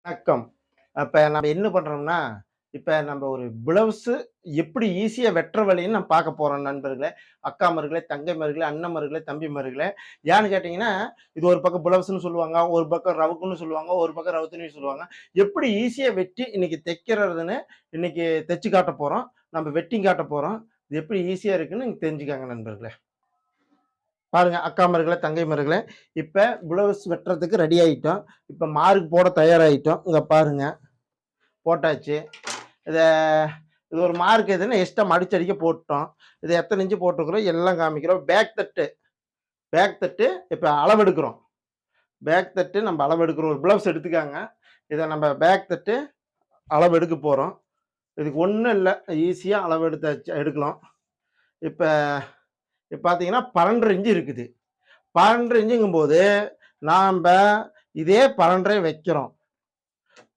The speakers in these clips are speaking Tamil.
வணக்கம். அப்ப நம்ம என்ன பண்றோம்னா, இப்ப நம்ம ஒரு பிளவுஸு எப்படி ஈஸியா வெட்டுற வழின்னு நம்ம பார்க்க போறோம் நண்பர்களே, அக்காமார்களே, தங்கைமார்களே, அண்ணன்மார்களே, தம்பிமார்களே. ஏன்னு கேட்டீங்கன்னா, இது ஒரு பக்கம் பிளவுஸ்ன்னு சொல்லுவாங்க, ஒரு பக்கம் ரவுக்குன்னு சொல்லுவாங்க, ஒரு பக்கம் ரவு துணின்னு சொல்லுவாங்க. எப்படி ஈஸியா வெட்டி இன்னைக்கு தைக்கிறதுன்னு இன்னைக்கு தச்சு காட்ட போறோம். நம்ம வெட்டியும் காட்ட போறோம். இது எப்படி ஈஸியா இருக்குன்னு நீங்க தெரிஞ்சுக்கங்க நண்பர்களே. பாருங்க அக்காமார்களே, தங்கைமார்களே, இப்ப பிளவுஸ் வெட்டுறதுக்கு ரெடி ஆயிட்டோம். இப்ப மார்க் போட தயாராயிட்டோம். இங்க பாருங்க. போட்டாச்சு. இத இது ஒரு மார்க் எதுன்னு எக்ஸ்ட்ரா மடிச்சடிக்க போட்டோம். இது எத்தனை இன்ச்சு போட்டுருக்குறோம் எல்லாம் காமிக்கிறோம். பேக் தட்டு இப்ப அளவெடுக்கிறோம். பேக் தட்டு நம்ம அளவெடுக்கிறோம். ஒரு ப்ளவுஸ் எடுத்துக்காங்க. இத நம்ம பேக் தட்டு அளவெடுக்க போறோம். இதுக்கு ஒண்ணும் இல்ல. ஈஸியா அளவெடுத்தாச்சு எடுக்கலாம். இப்ப பார்த்தீங்கன்னா 12 இன்ச்சு இருக்குது. 12 இன்ச்சுங்கும்போது நாம்ப இதே 12 வைக்கிறோம்.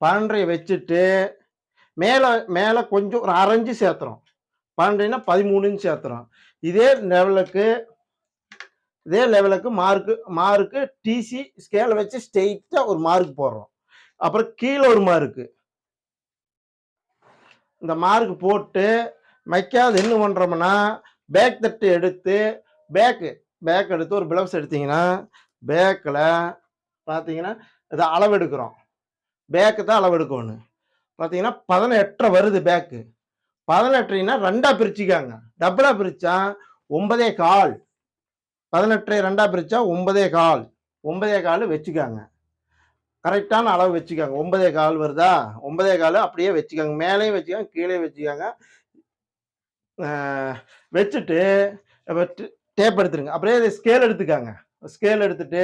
12 வச்சுட்டு மேல மேல கொஞ்சம் ஒரு 1/2 இன்ச்சு சேர்த்துறோம். 12ன்னா 13 இன்ச் சேர்த்துறோம். இதே லெவலுக்கு மார்க்கு டிசி ஸ்கேல வச்சு ஸ்ட்ரெயிட்டா ஒரு மார்க் போடுறோம். அப்புறம் கீழ ஒரு மார்க்கு. இந்த மார்க் போட்டு மைக்காவது என்ன பண்றோம்னா, பேக் தட்டு எடுத்து பேக் எடுத்து ஒரு பிளவுஸ் எடுத்தீங்கன்னா, பேக்ல பார்த்தீங்கன்னா, இத அளவெடுக்கிறோம். பேக்கு தான் அளவெடுக்கணும். பார்த்தீங்கன்னா 18 வருது பேக்கு. 18ன்னா 2ஆ பிரிச்சுக்காங்க. டபுளா பிரிச்சா 9.25. 18 2ஆ பிரிச்சா 9.25. 9.25 வச்சுக்காங்க. கரெக்டான அளவு வச்சுக்காங்க. 9.25 வருதா? 9.25 அப்படியே வச்சுக்காங்க. மேலேயும் வச்சுக்காங்க, கீழேயும் வச்சுக்காங்க. அ வச்சுட்டு டேப் எடுத்துருங்க. அப்படியே இத ஸ்கேல் எடுத்துக்காங்க. ஸ்கேல் எடுத்துட்டு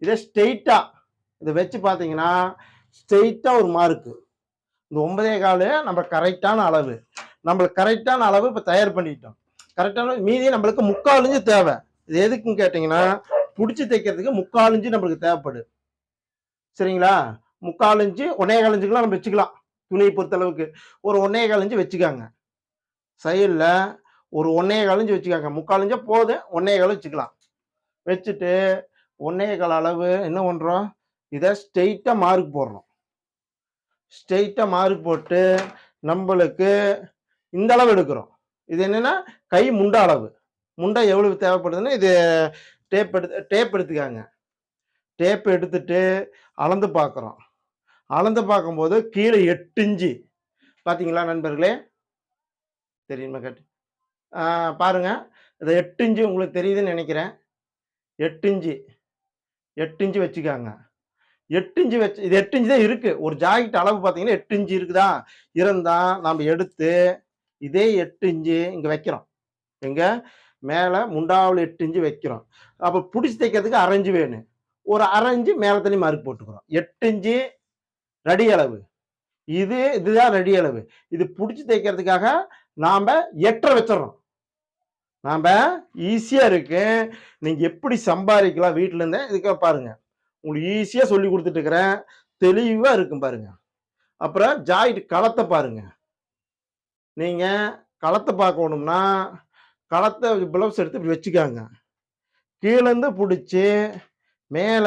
இத ஸ்ட்ரெயிட்டா இத வச்சு பார்த்தீங்கன்னா, ஸ்ட்ரெயிட்டா ஒரு மார்க்கு. இந்த 9.25 நம்ம கரெக்டான அளவு. நம்மளுக்கு கரெக்டான அளவு இப்ப தயார் பண்ணிட்டோம். கரெக்டான மீதி நம்மளுக்கு 3/4 இன்ச்சு தேவை. இது எதுக்குன்னு கேட்டீங்கன்னா, புடிச்சு தைக்கிறதுக்கு 3/4 இன்ச்சு நம்மளுக்கு தேவைப்படுது. சரிங்களா? 3/4 இன்ச்சு 1.25 இன்ச்சுக்குலாம் நம்ம வச்சுக்கலாம். துணியை பொறுத்த அளவுக்கு. ஒரு 1.25 இன்ச்சு வச்சுக்காங்க. சைடுல ஒரு 1.25 இன்ச்சு வச்சுக்காங்க. 3/4 இன்ச்சே போதும். 1.25 வச்சுக்கலாம். வச்சுட்டு 1.25 அளவு என்ன பண்றோம்? இத ஸ்ட்ரெயிட்டா மார்க் போடுறோம். ஸ்ட்ரெயிட்டா மார்க் போட்டு நம்மளுக்கு இந்த அளவு எடுக்கிறோம். இது என்னன்னா கை முண்டா அளவு. முண்டா எவ்வளவு தேவைப்படுதுன்னா இது டேப் எடுத்துக்காங்க. டேப் எடுத்துட்டு அளந்து பார்க்குறோம். அளந்து பார்க்கும்போது கீழே 8 இன்ச்சு. பார்த்தீங்களா நண்பர்களே? தெரியுமா கேட்டு? பாருங்க. இது 8 இன்ச்சு உங்களுக்கு தெரியுதுன்னு நினைக்கிறேன். 8 இன்ச்சு 8 இன்ச்சு வச்சுக்காங்க. 8 இன்ச்சு வச்சு இது 8 இன்ச்சு தான் இருக்கு. ஒரு ஜாக்கெட் அளவு பார்த்தீங்கன்னா 8 இன்ச்சு இருக்குதா? இருந்தா நாம எடுத்து இதே 8 இன்ச்சு இங்க வைக்கிறோம். எங்க? மேல முண்டாவுல 8 இன்ச்சு வைக்கிறோம். அப்ப புடிச்சு தைக்கிறதுக்கு 1/2 இன்ச்சு வேணும். ஒரு 1/2 இன்ச்சு மேல தள்ளி மார்க் போட்டுக்கிறோம். 8 இன்ச்சு ரெடி அளவு. இதுதான் ரெடி அளவு. இது புடிச்சு தைக்கிறதுக்காக நாம 8.5 வச்சிடறோம். நாம ஈஸியா இருக்கு. நீங்க எப்படி சம்பாதிக்கலாம் வீட்ல இருந்தே இதுக்கு பாருங்க. உங்களுக்கு ஈஸியா சொல்லி கொடுத்துட்டு இருக்கிறேன். தெளிவா இருக்கும் பாருங்க. அப்புறம் ஜாயிண்ட் களத்த பாருங்க. நீங்க களத்த பார்க்கணும்னா, களத்த பிளவுஸ் எடுத்து இப்படி வச்சுக்காங்க. கீழ இருந்து புடிச்சு மேல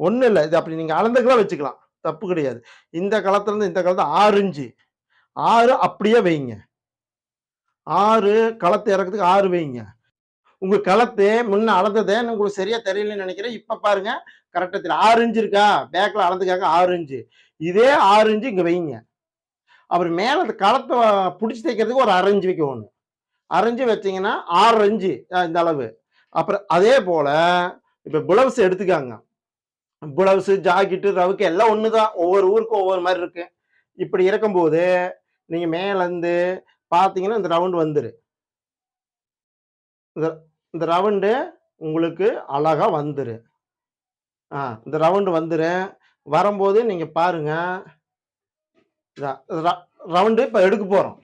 ஒண்ணும் இல்ல. இது அப்படி நீங்க அளந்துக்கலாம் வச்சுக்கலாம். தப்பு கிடையாது. இந்த களத்துல இருந்து இந்த களத்து 6 இன்ச்சு. 6 அப்படியே வைங்க. 6 களத்த இறக்கத்துக்கு 6 வைங்க. உங்க களத்து முன்ன அளந்தது உங்களுக்கு சரியா தெரியலன்னு நினைக்கிறேன். இப்ப பாருங்க கரெக்டா தெரியும். 6 இன்ச் இருக்கா? பேக்ல அளந்துக்காங்க 6 இன்ச். இதே 6 இன்ச் இங்க வைங்க. அப்புறம் மேல அந்த களத்த புடிச்சு தைக்கிறதுக்கு ஒரு 1/2 இன்ச் வைக்கணும். 1/2 இன்ச் வச்சீங்கன்னா 6 இன்ச் இந்த அளவு. அப்புறம் அதே போல இப்ப பிளவுஸ் எடுத்துக்காங்க. பிளவுஸ், ஜாக்கெட், ரவுக்கு எல்லாம் ஒண்ணுதான். ஒவ்வொரு ஊருக்கும் ஒவ்வொரு மாரி இருக்கு. இப்படி இருக்கும்போது நீங்க மேல இருந்து பார்த்தீங்கன்னா இந்த ரவுண்ட் வந்துரு. இந்த இந்த ரவுண்டு உங்களுக்கு அழகா வந்துரு. இந்த ரவுண்டு வந்துரும். வரும்போது நீங்க பாருங்க. ரவுண்டு இப்ப எடுக்க போறோம்.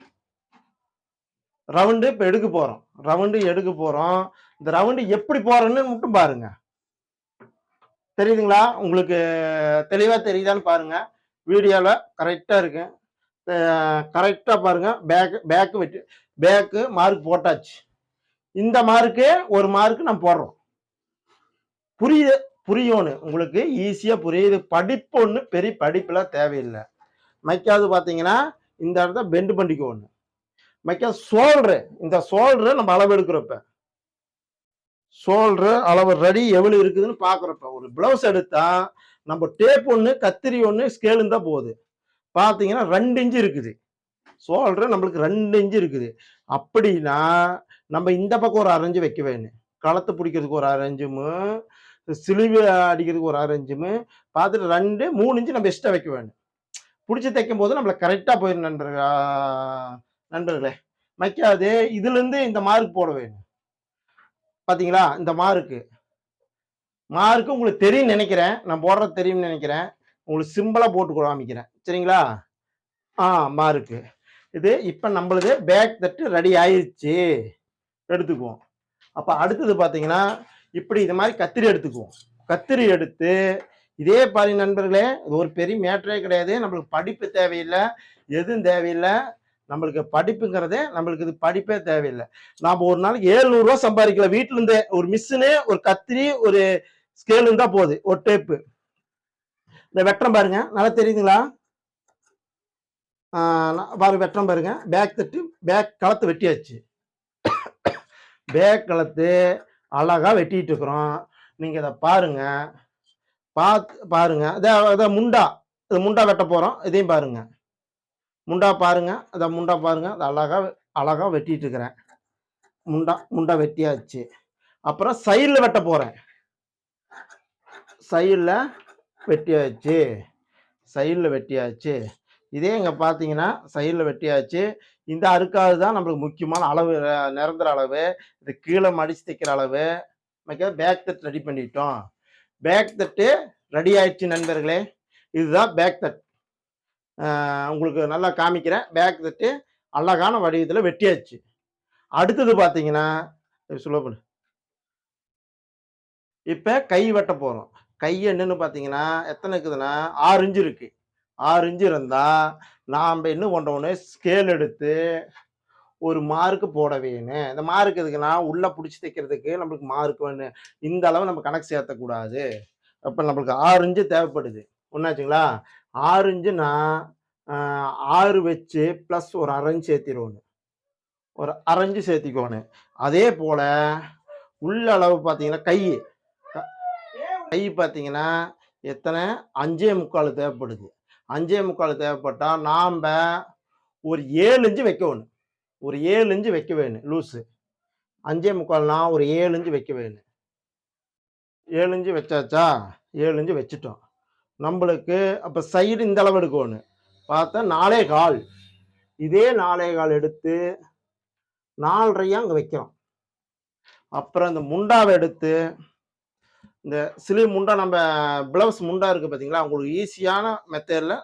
இந்த ரவுண்டு எப்படி போறோம்னு மட்டும் பாருங்க. தெரியுதுங்களா? உங்களுக்கு தெளிவா தெரியுதான்னு பாருங்க. வீடியோல கரெக்ட்டா இருக்கு. கரெக்ட்டா பாருங்க. பேக்கு மார்க் போட்டாச்சு. இந்த மார்க்கு ஒரு மார்க் நம்ம போடுறோம். புரியணும், உங்களுக்கு ஈஸியா புரியுது. படிப்பு ஒண்ணு பெரிய படிப்புலாம் தேவையில்லை. மைக்காவது பாத்தீங்கன்னா இந்த இடத்த பெண்ட் பண்ணிக்கோணும். மைக்கா ஷோல்டர், இந்த ஷோல்டர் நம்ம அளவு எடுக்கிறப்ப ஷோல்டர் அளவு ரெடி எவ்வளவு இருக்குதுன்னு பாக்குறப்ப ஒரு பிளவுஸ் எடுத்தா நம்ம டேப் ஒண்ணு கத்திரி ஒண்ணு ஸ்கேலும் தான் போகுது. பாத்தீங்கன்னா 2 இன்ச்சு இருக்குது. ஷோல்டர் நம்மளுக்கு 2 இன்ச்சு இருக்குது. அப்படின்னா நம்ம இந்த பக்கம் ஒரு 1/2 இன்ச்சு வைக்க வேணும். களத்தை பிடிக்கிறதுக்கு ஒரு 1/2 இன்ச்சும், சிலுவை அடிக்கிறதுக்கு ஒரு 1/2 இன்ச்சும் பார்த்துட்டு 2 3 இன்ச்சு நம்ம எக்ஸ்ட்ரா வைக்க வேணும். பிடிச்சி தைக்கும் போது நம்மளுக்கு கரெக்டா போயிடும் நண்பர்களே. வைக்காது இதுல இருந்து இந்த மார்க் போட வேணும். பாத்தீங்களா இந்த மார்க்கு உங்களுக்கு தெரியும் நினைக்கிறேன். நான் போடுறது தெரியும்னு நினைக்கிறேன். உங்களுக்கு சிம்பிளா போட்டு காமிக்கிறேன். சரிங்களா? மார்க்கு இது. இப்ப நம்மளுது பேக் தட்டு ரெடி ஆயிடுச்சு. எடுத்துக்குவோம். அப்ப அடுத்தது பாத்தீங்கன்னா இப்படி இது மாதிரி கத்திரி எடுத்துக்குவோம். கத்திரி எடுத்து இதே பாரு நண்பர்களே, இது ஒரு பெரிய மேட்டரே கிடையாது. நம்மளுக்கு படிப்பு தேவையில்லை, எதுவும் தேவையில்லை. நம்மளுக்கு படிப்புங்கிறதே நம்மளுக்கு இது படிப்பே தேவையில்லை. நாம ஒரு நாளைக்கு 700 ரூபாய் சம்பாதிக்கலாம் வீட்டுல இருந்தே. ஒரு மிஷினு, ஒரு கத்திரி, ஒரு ஸ்கேல் இருந்தா போகுது, ஒரு டேப்பு. இந்த வெட்டம் பாருங்க, நல்லா தெரியுதுங்களா? பாருங்க வெட்டம் பாருங்க. பேக் தட்டு, பேக் களத்து வெட்டியாச்சு. பேக் களத்து அழகா வெட்டிட்டு இருக்கிறோம். நீங்க இதை பாருங்க, பாருங்க. அதான் முண்டா, இது முண்டா வெட்ட போறோம். இதையும் பாருங்க, முண்டா பாருங்க. அதான் முண்டா பாருங்க, அது அழகா வெட்டிட்டு இருக்கிறேன். முண்டா வெட்டியாச்சு. அப்புறம் சைடில் வெட்ட போறேன். சைடில் வெட்டியாச்சு. இதே இங்க பாத்தீங்கன்னா சைடில் வெட்டியாச்சு. இந்த அறுக்காது தான் நம்மளுக்கு முக்கியமான அளவு, நிரந்தர அளவு. இது கீழே மடிச்சு தைக்கிற அளவு. பேக் தட்டு ரெடி பண்ணிட்டோம். பேக் தட்டு ரெடி ஆயிடுச்சு நண்பர்களே. இதுதான் பேக் தட். உங்களுக்கு நல்லா காமிக்கிறேன். பேக் தட்டு அழகான வடிவத்தில் வெட்டியாச்சு. அடுத்தது பாத்தீங்கன்னா சொல்ல, இப்ப கை வெட்ட போறோம். கை என்னன்னு பாத்தீங்கன்னா எத்தனை இருக்குதுன்னா 6 இன்ச்சு இருக்கு. 6 இன்ச்சு இருந்தா நாம என்ன பண்றோம்னு ஸ்கேல் எடுத்து ஒரு மார்க்கு போட வேணும். இந்த மார்க் எதுக்குன்னா உள்ள பிடிச்சி தைக்கிறதுக்கு நம்மளுக்கு மார்க் வேணும். இந்த அளவு நம்ம கணக்கு சேர்த்தக்கூடாது. அப்ப நம்மளுக்கு 6 இன்ச்சு தேவைப்படுது. ஒன்னாச்சுங்களா? 6 இன்ச்சுனா 6 வச்சு பிளஸ் ஒரு 1/2 இன்ச்சு சேர்த்திடுவோம். ஒரு 1/2 இன்ச்சு சேர்த்திக்கோணும். அதே போல உள்ள அளவு பாத்தீங்கன்னா கை பாத்தீங்கன்னா எத்தனை 5.25 தேவைப்படுது. 5.25 தேவைப்பட்டா நாம ஒரு 7 இன்ச்சு வைக்கணும். ஒரு 7 இன்ச்சு வைக்க வேணும் லூஸு. 5.25னா ஒரு 7 இன்ச்சு வைக்க வேணும். 7 இன்ச்சு வச்சாச்சா? 7 இன்ச்சு வச்சுட்டோம். நம்மளுக்கு அப்ப சைடு இந்த அளவு எடுக்கணும். பார்த்தா 4.25. இதே 4.25 எடுத்து 4.5 அங்க வைக்கிறோம். அப்புறம் இந்த முண்டாவை எடுத்து, இந்த சிலிவ் முண்டா, நம்ம பிளவுஸ் முண்டா இருக்கு பாத்தீங்களா? உங்களுக்கு ஈஸியான மெத்தட்ல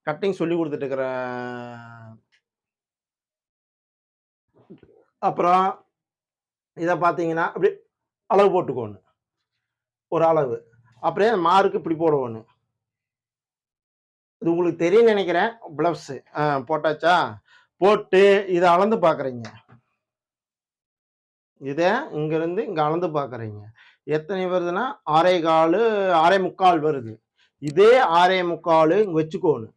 கட்டிங் சொல்லி கொடுத்துட்டு இருக்கிறேன். அப்புறம் இதை பார்த்தீங்கன்னா அப்படி அளவு போட்டுக்கோணும். ஒரு அளவு அப்படியே மார்க்கு இப்படி போடணும். இது உங்களுக்கு தெரியும் நினைக்கிறேன். பிளவுஸ் போட்டாச்சா? போட்டு இதை அளந்து பார்க்குறீங்க. இதை இங்கிருந்து இங்கே அளந்து பார்க்குறீங்க. எத்தனை வருதுன்னா 6.25, 6.25 வருது. இதே 6.25 இங்கே வச்சுக்கோணும்.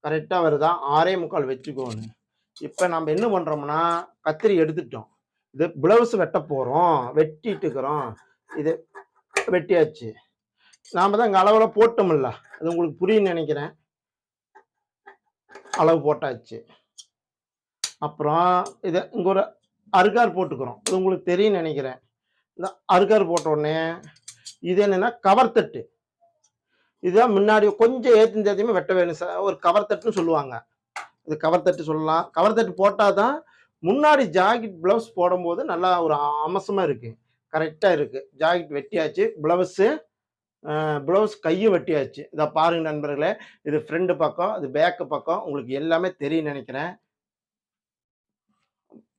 கரெக்டாக வருதா? 6.25 வச்சுக்கோணும். இப்போ நம்ம என்ன பண்ணுறோம்னா கத்திரி எடுத்துட்டோம். இது பிளவுஸ் வெட்ட போகிறோம். வெட்டிட்டு இருக்கிறோம். இது வெட்டியாச்சு. நாம தான் இங்கே அளவில் போட்டோம்ல, அது உங்களுக்கு புரியுன்னு நினைக்கிறேன். அளவு போட்டாச்சு. அப்புறம் இதை இங்கே ஒரு அருகார் போட்டுக்கிறோம். இது உங்களுக்கு தெரியும் நினைக்கிறேன். இந்த அருகார் போட்ட உடனே இது என்னன்னா கவர் தட்டு. இதுதான் முன்னாடி கொஞ்சம் ஏற்றி தேத்தியுமே வெட்ட வேணும் சார். ஒரு கவர் தட்டுன்னு சொல்லுவாங்க. இது கவர் தட்டு சொல்லலாம். கவர் தட்டு போட்டால் தான் முன்னாடி ஜாக்கெட் பிளவுஸ் போடும்போது நல்லா ஒரு அம்சமாக இருக்குது, கரெக்டாக இருக்குது. ஜாக்கெட் வெட்டியாச்சு. பிளவுஸ் கையும் வெட்டியாச்சு. இதை பாருங்க நண்பர்களே. இது ஃப்ரண்ட் பக்கம், இது பேக்கு பக்கம். உங்களுக்கு எல்லாமே தெரியும் நினைக்கிறேன்.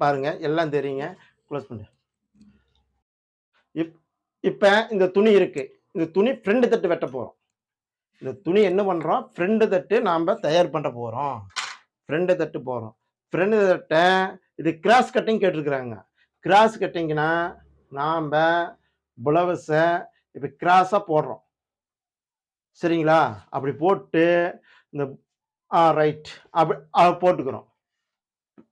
பாருங்க, எல்லாம் தெரியுங்க. க்ளோஸ் பண்ணு. இப்போ இந்த துணி இருக்கு. இந்த துணி ஃப்ரண்ட் தட்டு வெட்ட போகிறோம். இந்த துணி என்ன பண்ணுறோம்? ஃப்ரண்ட் தட்டு நாம் தயார் பண்ண போகிறோம். ஃப்ரண்ட் தட்டு போகிறோம். ஃப்ரண்ட் தட்டை இது கிராஸ் கட்டிங் கேட்டிருக்கிறாங்க. கிராஸ் கட்டிங்னா நாம் பிளவுஸை இப்போ கிராஸா போடுறோம். சரிங்களா? அப்படி போட்டு இந்த ரைட். போட்டுக்கிறோம்.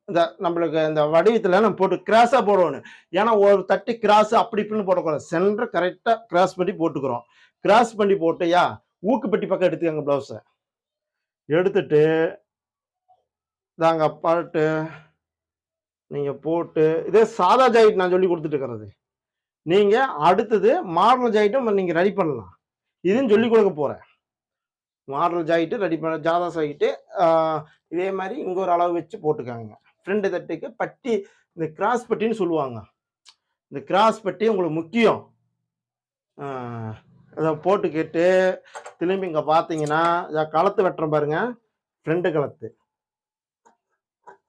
இந்த நம்மளுக்கு இந்த வடிவத்துல நம்ம போட்டு கிராஸா போடணும். ஏன்னா ஒரு தட்டு கிராஸ் அப்படி இப்படின்னு போடக்கூடாது. சென்டர் கரெக்டா கிராஸ் பண்ணி போட்டுக்கிறோம். கிராஸ் பண்ணி போட்டுயா ஊக்குப்பட்டி பக்கம் எடுத்துக்கங்க பிளவுஸ. எடுத்துட்டு தாங்க பாட்டு நீங்க போட்டு இதே சாதா ஜாக்கெட் நான் சொல்லி கொடுத்துட்டு இருக்கிறது. நீங்க அடுத்தது மாடல் ஜாக்கெட்டும் நீங்க ரெடி பண்ணலாம். இதுன்னு சொல்லி கொடுக்க போறேன். மாடல் ஜாக்கெட்டு ரெடி பண்ண ஜாதா ஜாக்கெட்டு இதே மாதிரி இங்க ஒரு அளவு வச்சு போட்டுக்காங்க. ஃப்ரண்ட் தட்டுக்கு பட்டி இந்த கிராஸ் பட்டின்னு சொல்லுவாங்க. இந்த கிராஸ் பட்டி உங்களுக்கு முக்கியம். இதை போட்டுக்கிட்டு திரும்பி இங்க பாத்தீங்கன்னா களத்து வெட்டுறோம் பாருங்க. ஃப்ரண்ட் களத்து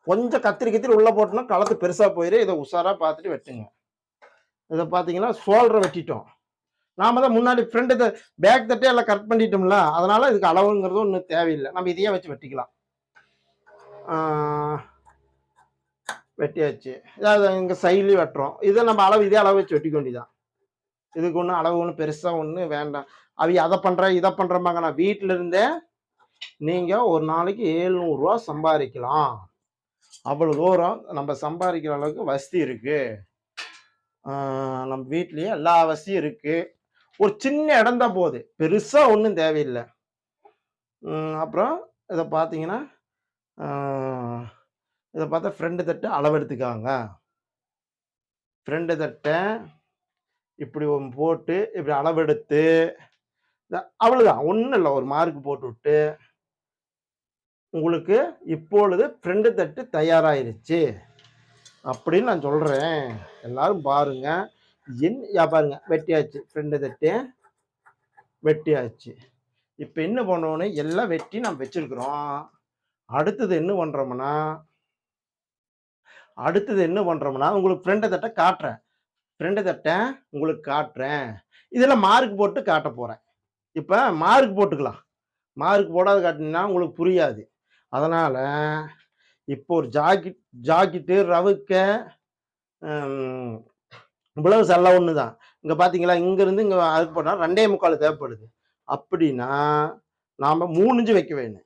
கொஞ்சம் கத்திரி உள்ள போட்டோம்னா களத்து பெருசா போயிரு. இதை உஷாரா பார்த்துட்டு வெட்டுங்க. இதை பாத்தீங்கன்னா ஷோல்டரை வெட்டிட்டோம். நாம தான் முன்னாடி ஃப்ரண்ட் பேக் தட்டே எல்லாம் கட் பண்ணிட்டோம்ல, அதனால இதுக்கு அளவுங்கிறது ஒன்றும் தேவையில்லை. நம்ம இதையே வச்சு வெட்டிக்கலாம். வெட்டியாச்சு. அதாவது இங்கே சைட்லேயும் வெட்டுறோம். இதை நம்ம அளவு இதே அளவு வச்சு வெட்டிக்க வேண்டியதான். இதுக்கு ஒன்றும் அளவு ஒன்றும் பெருசாக ஒன்றும் வேண்டாம். அதை பண்ணுறேன் இதை பண்ணுறமாங்க. நான் வீட்டில் இருந்தே நீங்கள் ஒரு நாளைக்கு 700 ரூபா சம்பாதிக்கலாம். அவ்வளோ தூரம் நம்ம சம்பாதிக்கிற அளவுக்கு வசதி இருக்கு. நம்ம வீட்லேயே எல்லா வசதியும் இருக்கு. ஒரு சின்ன இடம் தான் போகுது, பெருசா ஒன்றும் தேவையில்லை. அப்புறம் இதை பார்த்தீங்கன்னா இதை பார்த்தா ஃப்ரண்ட் தட்டு அளவு எடுத்துக்காங்க. ஃப்ரண்ட் தட்டை இப்படி போட்டு இப்படி அளவெடுத்து அவ்வளவுதான், ஒன்றும் இல்லை. ஒரு மார்க் போட்டு விட்டு உங்களுக்கு இப்பொழுது ஃப்ரண்ட் தட்டு தயாராயிருச்சு அப்படின்னு நான் சொல்றேன். எல்லாரும் பாருங்க. பாருங்க, வெட்டியாச்சு. ஃப்ரண்ட் தட்டு வெட்டியாச்சு. இப்போ என்ன பண்ணோன்னு எல்லாம் வெட்டி நம்ம வச்சிருக்கிறோம். அடுத்தது என்ன பண்றோம்னா உங்களுக்கு ஃப்ரண்ட் தட்டை காட்டுறேன். ஃப்ரண்ட் தட்டை உங்களுக்கு காட்டுறேன். இதெல்லாம் மார்க் போட்டு காட்ட போறேன். இப்போ மார்க் போட்டுக்கலாம். மார்க் போடாத காட்டினீங்கன்னா உங்களுக்கு புரியாது. அதனால இப்போ ஒரு ஜாக்கெட்டு ரவுக்க பிளவுஸ் எல்லாம் ஒன்று தான். இங்கே பார்த்தீங்களா, இங்கேருந்து இங்கே அதுக்கு போட்டால் 2.25 தேவைப்படுது. அப்படின்னா நாம் 3 இன்ச்சு வைக்க வேணும்.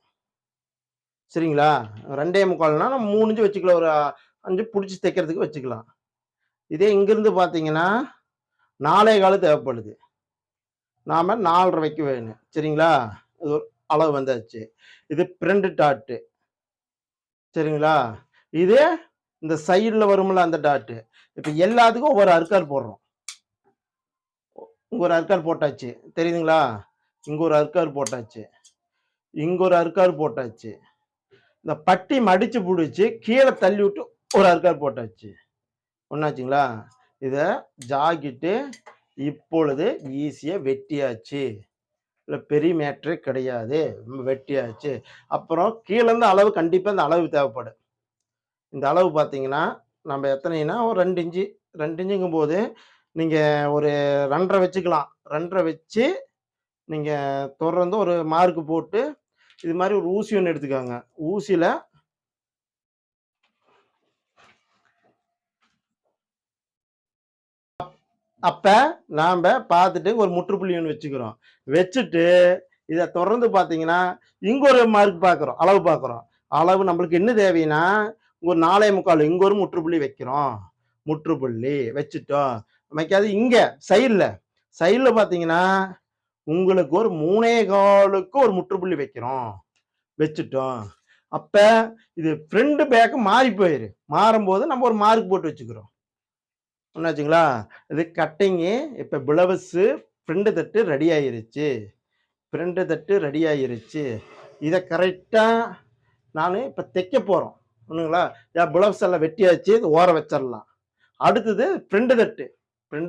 சரிங்களா? 2.25னா நம்ம 3 இன்ச்சு வச்சுக்கலாம். ஒரு 5 பிடிச்சி தைக்கிறதுக்கு வச்சுக்கலாம். இதே இங்கிருந்து பார்த்தீங்கன்னா 4.25 தேவைப்படுது. நாம் 4.5 வைக்க வேணும். சரிங்களா? இது அளவு வந்தாச்சு. இது ஃப்ரண்ட் டாட்டு. சரிங்களா? இது இந்த சைடில் வரும்ல அந்த டாட்டு. இப்போ எல்லாத்துக்கும் ஒவ்வொரு அர்க்கார் போடுறோம். இங்க ஒரு அர்க்கார் போட்டாச்சு, தெரியுதுங்களா? இங்க ஒரு அர்க்கார் போட்டாச்சு, இங்க ஒரு அர்க்கார் போட்டாச்சு. இந்த பட்டி மடிச்சு பிடிச்சி கீழே தள்ளி விட்டு ஒரு அர்க்கார் போட்டாச்சு. ஒன்னாச்சுங்களா? இத ஜாக்கெட்டு இப்பொழுது ஈஸியா வெட்டியாச்சு. இல்லை பெரிய மேட்ரே கிடையாது, வெட்டியாச்சு. அப்புறம் கீழே இருந்து அளவு கண்டிப்பாக இந்த அளவு தேவைப்படும். இந்த அளவு பார்த்தீங்கன்னா நம்ம எத்தனைனா ஒரு 2 இன்ச்சு. 2 இன்ச்சுங்கும் போது நீங்கள் ஒரு 2.5 வச்சுக்கலாம். 2.5 வச்சு நீங்கள் தொடர்ந்து ஒரு மார்க் போட்டு இது மாதிரி ஒரு ஊசி ஒன்று எடுத்துக்காங்க. ஊசியில் அப்போ நாம் பார்த்துட்டு ஒரு முற்றுப்புள்ளி ஒன்று வச்சுக்கிறோம். வச்சுட்டு இதை தொடர்ந்து பார்த்தீங்கன்னா இங்கே ஒரு மார்க் பார்க்குறோம், அளவு பார்க்குறோம். அளவு நம்மளுக்கு என்ன தேவைன்னா ஒரு 4.25 இங்கே ஒரு முற்றுப்புள்ளி வைக்கிறோம். முற்றுப்புள்ளி வச்சுட்டோம். வைக்காது இங்கே சைடில் பார்த்தீங்கன்னா உங்களுக்கு ஒரு 3.25க்கு ஒரு முற்றுப்புள்ளி வைக்கிறோம். வச்சுட்டோம். அப்போ இது ஃப்ரண்ட் பேக்கு மாறி போயிரு. மாறும்போது நம்ம ஒரு மார்க் போட்டு வச்சுக்கிறோம். ஒன்னாச்சுங்களா? இது கட்டிங்கு. இப்போ பிளவுஸு ஃப்ரண்ட் தட்டு ரெடி ஆயிருச்சு. ஃப்ரண்ட் தட்டு ரெடி ஆயிருச்சு. இதை கரெக்டாக நான் இப்போ தைக்க போகிறோம். ஒன்றுங்களா? பிளவுஸ் எல்லாம் வெட்டியாச்சு, இது ஓர வச்சிடலாம். அடுத்தது ஃப்ரண்ட்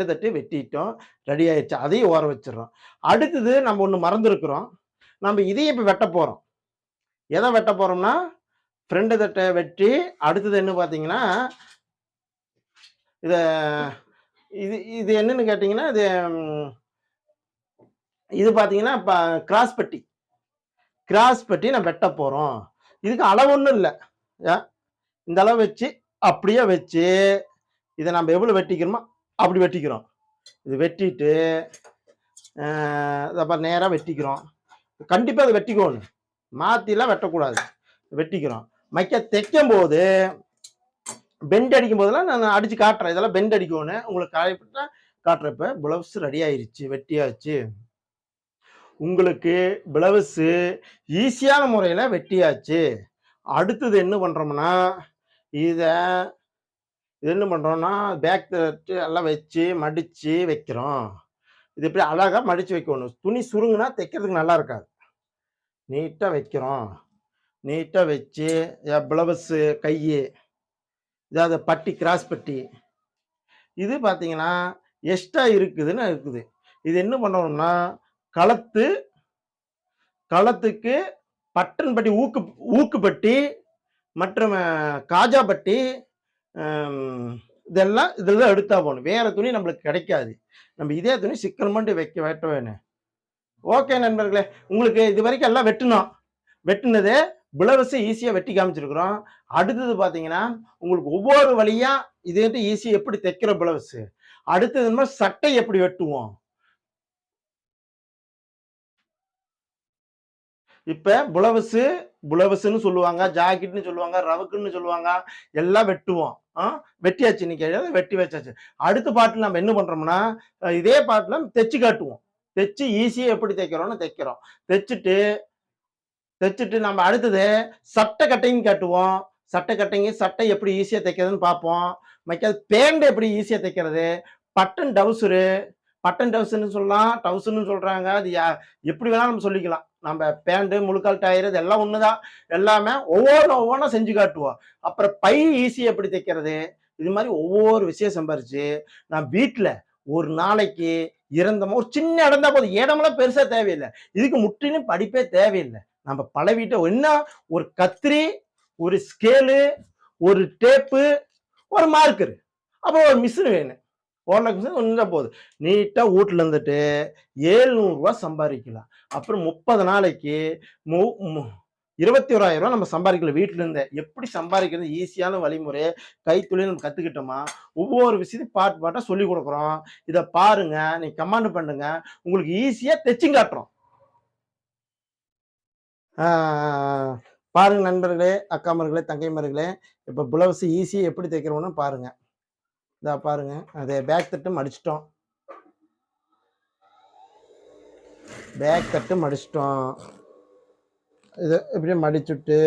தட்டு வெட்டிட்டோம், ரெடி ஆயிடுச்சு. அதையும் ஓர வச்சிடறோம். அடுத்தது நம்ம ஒன்று மறந்துருக்குறோம். நம்ம இதையும் இப்போ வெட்ட போகிறோம். எதை வெட்ட போகிறோம்னா ஃப்ரண்ட் தட்டை வெட்டி அடுத்தது என்ன பார்த்தீங்கன்னா இது என்னன்னு கேட்டீங்கன்னா இது பார்த்தீங்கன்னா இப்போ கிராஸ் பட்டி நான் வெட்ட போகிறோம். இதுக்கு அளவு ஒன்றும் இல்லை. இந்த அளவு வச்சு அப்படியே வச்சு இதை நம்ம எவ்வளோ வெட்டிக்கிறோமோ அப்படி வெட்டிக்கிறோம். இது வெட்டிட்டு அப்புறம் நேராக வெட்டிக்கிறோம். கண்டிப்பாக அதை வெட்டிக்கணும், மாற்றிலாம் வெட்டக்கூடாது, வெட்டிக்கிறோம். மைக்கா தைக்கும் போது பெண்ட் அடிக்கும் போதெல்லாம் நான் அடிச்சு காட்டுறேன். இதெல்லாம் பெண்ட் அடிக்கணும், உங்களுக்கு காயப்பட்டா காட்டுறப்ப பிளவுஸ் ரெடி ஆயிருச்சு, வெட்டியாச்சு. உங்களுக்கு பிளவுஸ் ஈஸியான முறையில் வெட்டியாச்சு. அடுத்தது என்ன பண்ணுறோம்னா, இதை என்ன பண்ணுறோம்னா பேக் தட்டு எல்லாம் வச்சு மடித்து வைக்கிறோம். இது இப்படி அழகாக மடித்து வைக்கணும். துணி சுருங்குனா தைக்கிறதுக்கு நல்லா இருக்காது. நீட்டாக வைக்கிறோம். நீட்டாக வச்சு பிளவுஸு கை இதாவது பட்டி கிராஸ் பட்டி இது பார்த்தீங்கன்னா எக்ஸ்ட்ரா இருக்குது. இது என்ன பண்ணணும்னா களத்துக்கு பட்டன் பட்டி ஊக்கு பட்டி மற்றும் காஜா பட்டி இதெல்லாம் இதில் எடுத்தா போகணும். வேற துணி நம்மளுக்கு கிடைக்காது. நம்ம இதே துணி சிக்கன் மட்டும் வெட்ட வேணும். ஓகே நண்பர்களே, உங்களுக்கு இது வரைக்கும் எல்லாம் வெட்டினது பிளவுஸ் ஈஸியாக வெட்டி காமிச்சிருக்கிறோம். அடுத்தது பார்த்தீங்கன்னா உங்களுக்கு ஒவ்வொரு வழியா இது ஈஸியாக எப்படி தைக்கிற பிளவுஸ், அடுத்தது மாதிரி சட்டை எப்படி வெட்டுவோம். இப்ப பிளவுஸ்ன்னு சொல்லுவாங்க, ஜாக்கெட்னு சொல்லுவாங்க, ரவுக்குன்னு சொல்லுவாங்க, எல்லாம் வெட்டுவோம். வெட்டியாச்சு, இன்னைக்கு வெட்டி வச்சாச்சு. அடுத்த பாட்டில் நம்ம என்ன பண்றோம்னா இதே பாட்டில் தைச்சு காட்டுவோம். தைச்சு ஈஸியாக எப்படி தைக்கிறோம்னு தைக்கிறோம். தைச்சிட்டு நம்ம அடுத்தது சட்டை கட்டையும் காட்டுவோம். சட்டை எப்படி ஈஸியாக தைக்கிறதுன்னு பார்ப்போம். மைக்காது பேண்ட் எப்படி ஈஸியாக தைக்கிறது, பட்டன் டவுசர்னு சொல்லலாம், டவுசர்னு சொல்றாங்க. அது எப்படி வேணாலும் நம்ம சொல்லிக்கலாம். நம்ம பேண்ட் முழுக்கால் டயர் இதெல்லாம் ஒண்ணுதான். எல்லாமே ஒவ்வொன்றும் செஞ்சு காட்டுவோம். அப்புறம் பை ஈஸியாக எப்படி தைக்கிறது, இது மாதிரி ஒவ்வொரு விஷயம் சம்பாரிச்சு நான் வீட்டில் ஒரு நாளைக்கு இறந்தமோ ஒரு சின்ன இடம் தான் போதும். இடமெல்லாம் பெருசா தேவையில்லை. இதுக்கு முற்றிலும் படிப்பே தேவையில்லை. நம்ம பல வீட்டை என்ன ஒரு கத்திரி, ஒரு ஸ்கேலு, ஒரு டேப்பு, ஒரு மார்க்கரு, அப்புறம் ஒரு மிஷின் வேணும். ஒன்றும் போதும். நீட்டா வீட்டுல இருந்துட்டு 700 ரூபாய் சம்பாதிக்கலாம். அப்புறம் 30 நாளைக்கு 21,000 ரூபாய் நம்ம சம்பாதிக்கலாம். வீட்டுல இருந்த எப்படி சம்பாதிக்கிறது ஈஸியான வழிமுறை கைத்தொழில் நம்ம கத்துக்கிட்டோமா, ஒவ்வொரு விஷயத்தையும் பாட்டா சொல்லி கொடுக்குறோம். இதை பாருங்க, நீ கமெண்ட் பண்ணுங்க, உங்களுக்கு ஈஸியா தைச்சு காட்டுறோம். பாருங்க நண்பர்களே, அக்காமர்களே, தங்கைமார்களே, இப்ப பிளவுஸ் ஈஸியா எப்படி தைக்கிறோம்னு பாருங்க. இதா பாருங்க, அதே பேக் தட்டு மடிச்சிட்டோம். இதை இப்படியே மடிச்சுட்டு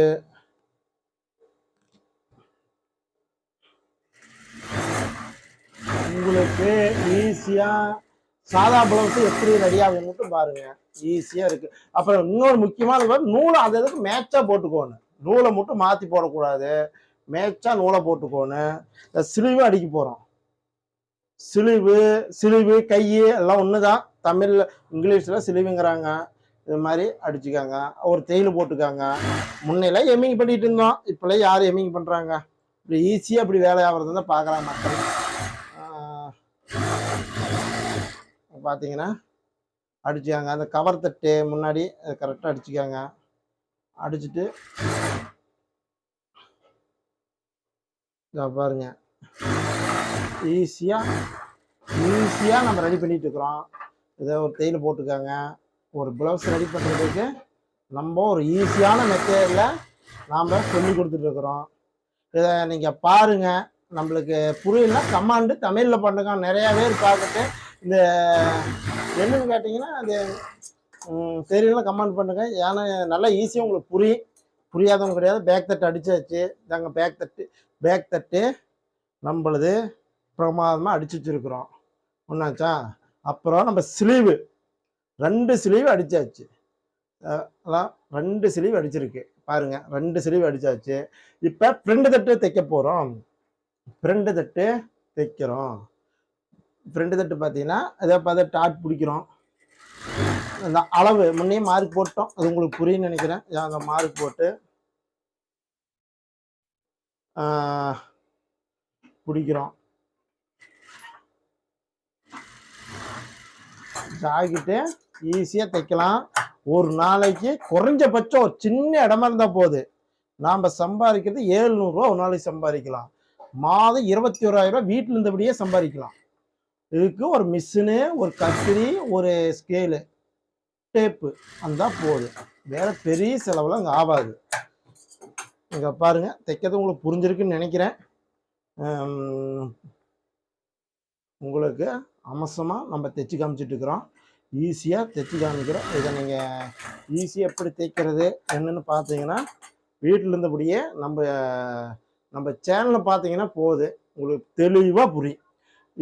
உங்களுக்கு ஈஸியா சாதா பிளவுஸ் எப்படி ரெடி ஆகுன்னு பாருங்க. ஈஸியா இருக்கு. அப்புறம் இன்னொரு முக்கியமான நூலை அந்த இதுக்கு மேட்சா போட்டுக்கோணும். நூலை மட்டும் மாத்தி போடக்கூடாது, மேட்சா நூலை போட்டுக்கோணும். சிலுவை அடிக்க போறோம். சிலுவு கை எல்லாம் ஒண்ணுதான். தமிழ்ல இங்கிலீஷ்ல சிலுவுங்கிறாங்க. இது மாதிரி அடிச்சுக்காங்க. ஒரு தையல் போட்டுக்காங்க. முன்னையெல்லாம் எம்மிங் பண்ணிட்டு இருந்தோம், இப்பெல்லாம் யாரும் எம்மிங் பண்றாங்க. இப்படி ஈஸியா இப்படி வேலை ஆகிறது தான் பார்க்கலாம் மக்கள். பார்த்தீங்கன்னா அடிச்சுக்காங்க. அந்த கவர் தட்டு முன்னாடி கரெக்டாக அடிச்சுக்காங்க. அடிச்சுட்டு பாருங்க, ஈஸியாக நம்ம ரெடி பண்ணிட்டு இருக்கிறோம். இதை ஒரு தையல் போட்டுக்காங்க. ஒரு பிளவுஸ் ரெடி பண்ணுறதுக்கு நம்ம ஒரு ஈஸியான மெத்தேடில் நாம் சொல்லி கொடுத்துட்ருக்குறோம். இதை நீங்கள் பாருங்கள். நம்மளுக்கு புரியலன்னா கமாண்டு தமிழில் பண்ணுங்க. நிறையா பேர் பார்த்துட்டு இந்த என்னன்னு கேட்டிங்கன்னா அது தெரியலாம் கமெண்ட் பண்ணுங்க. ஏன்னா நல்லா ஈஸியாக உங்களுக்கு புரியாதவங்க கிடையாது. பேக் தட்டு அடிச்சாச்சு. தாங்க பேக் தட்டு நம்மளது பிரமாதமாக அடிச்சு வச்சுருக்குறோம். ஒன்றாச்சா. அப்புறம் நம்ம ஸ்லீவு 2 ஸ்லீவ் அடித்தாச்சு. அதான் 2 ஸ்லீவ் அடிச்சிருக்கு பாருங்க. 2 ஸ்லீவ் அடித்தாச்சு. இப்போ ஃப்ரெண்டு தட்டு தைக்க போகிறோம். ஃப்ரெண்டு தட்டு தைக்கிறோம். ஃப்ரெண்டு தட்டு பார்த்தீங்கன்னா அதை பார்த்து டாட் பிடிக்கிறோம். அந்த அளவு முன்னே மார்க் போட்டோம், அது உங்களுக்கு புரியுன்னு நினைக்கிறேன். அந்த மார்க் போட்டு பிடிக்கிறோம். ஜாக்கெட்டு ஈஸியாக தைக்கலாம். ஒரு நாளைக்கு குறைஞ்சபட்சம் ஒரு சின்ன இடமா இருந்தால் போகுது. நாம் சம்பாதிக்கிறது 700 ரூபா ஒரு நாளைக்கு சம்பாதிக்கலாம். மாதம் 21,000 ரூபா வீட்டில் இருந்தபடியே சம்பாதிக்கலாம். இதுக்கு ஒரு மிஷினு, ஒரு கத்திரி, ஒரு ஸ்கேலு, டேப்பு அந்த போகுது. வேற பெரிய செலவுலாம் இங்கே ஆகாது. இங்கே பாருங்க, தைக்கிறது உங்களுக்கு புரிஞ்சிருக்குன்னு நினைக்கிறேன். உங்களுக்கு அம்சமாக நம்ம தைச்சி காமிச்சிட்டு இருக்கிறோம். ஈஸியாக தைச்சி காமிக்கிறோம். இதை நீங்கள் ஈஸியாக எப்படி தைக்கிறது என்னன்னு பார்த்தீங்கன்னா, வீட்டில் இருந்தபடியே நம்ம சேனலில் பார்த்தீங்கன்னா போகுது, உங்களுக்கு தெளிவாக புரியும்.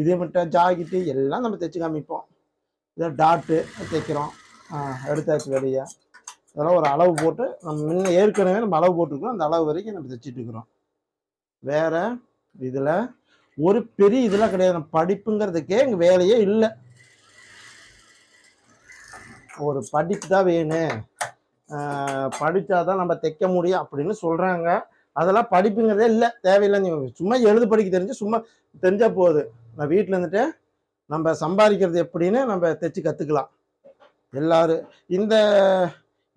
இதே மட்டும் ஜாக்கெட்டு எல்லாம் நம்ம தைச்சி காமிப்போம். இதை டாட்டு தைக்கிறோம், எடுத்தாச்சு வெளியே. அதெல்லாம் ஒரு அளவு போட்டு நம்ம முன்ன ஏற்கனவே நம்ம அளவு போட்டுருக்கோம். அந்த அளவு வரைக்கும் நம்ம தைச்சிட்டு இருக்கிறோம். வேற இதில் ஒரு பெரிய இதெல்லாம் கிடையாது. படிப்புங்கிறதுக்கே எங்கள் வேலையே இல்லை. ஒரு படிப்பு தான் வேணும், படித்தாதான் நம்ம தைக்க முடியும் அப்படின்னு சொல்கிறாங்க. அதெல்லாம் படிப்புங்கிறதே இல்லை, தேவையில்லை. நீங்கள் சும்மா எழுது படிக்க தெரிஞ்சு சும்மா தெரிஞ்சால் போகுது. நான் வீட்டில் இருந்துட்டு நம்ம சம்பாதிக்கிறது எப்படின்னு நம்ம தைச்சி கற்றுக்கலாம் எல்லாரும். இந்த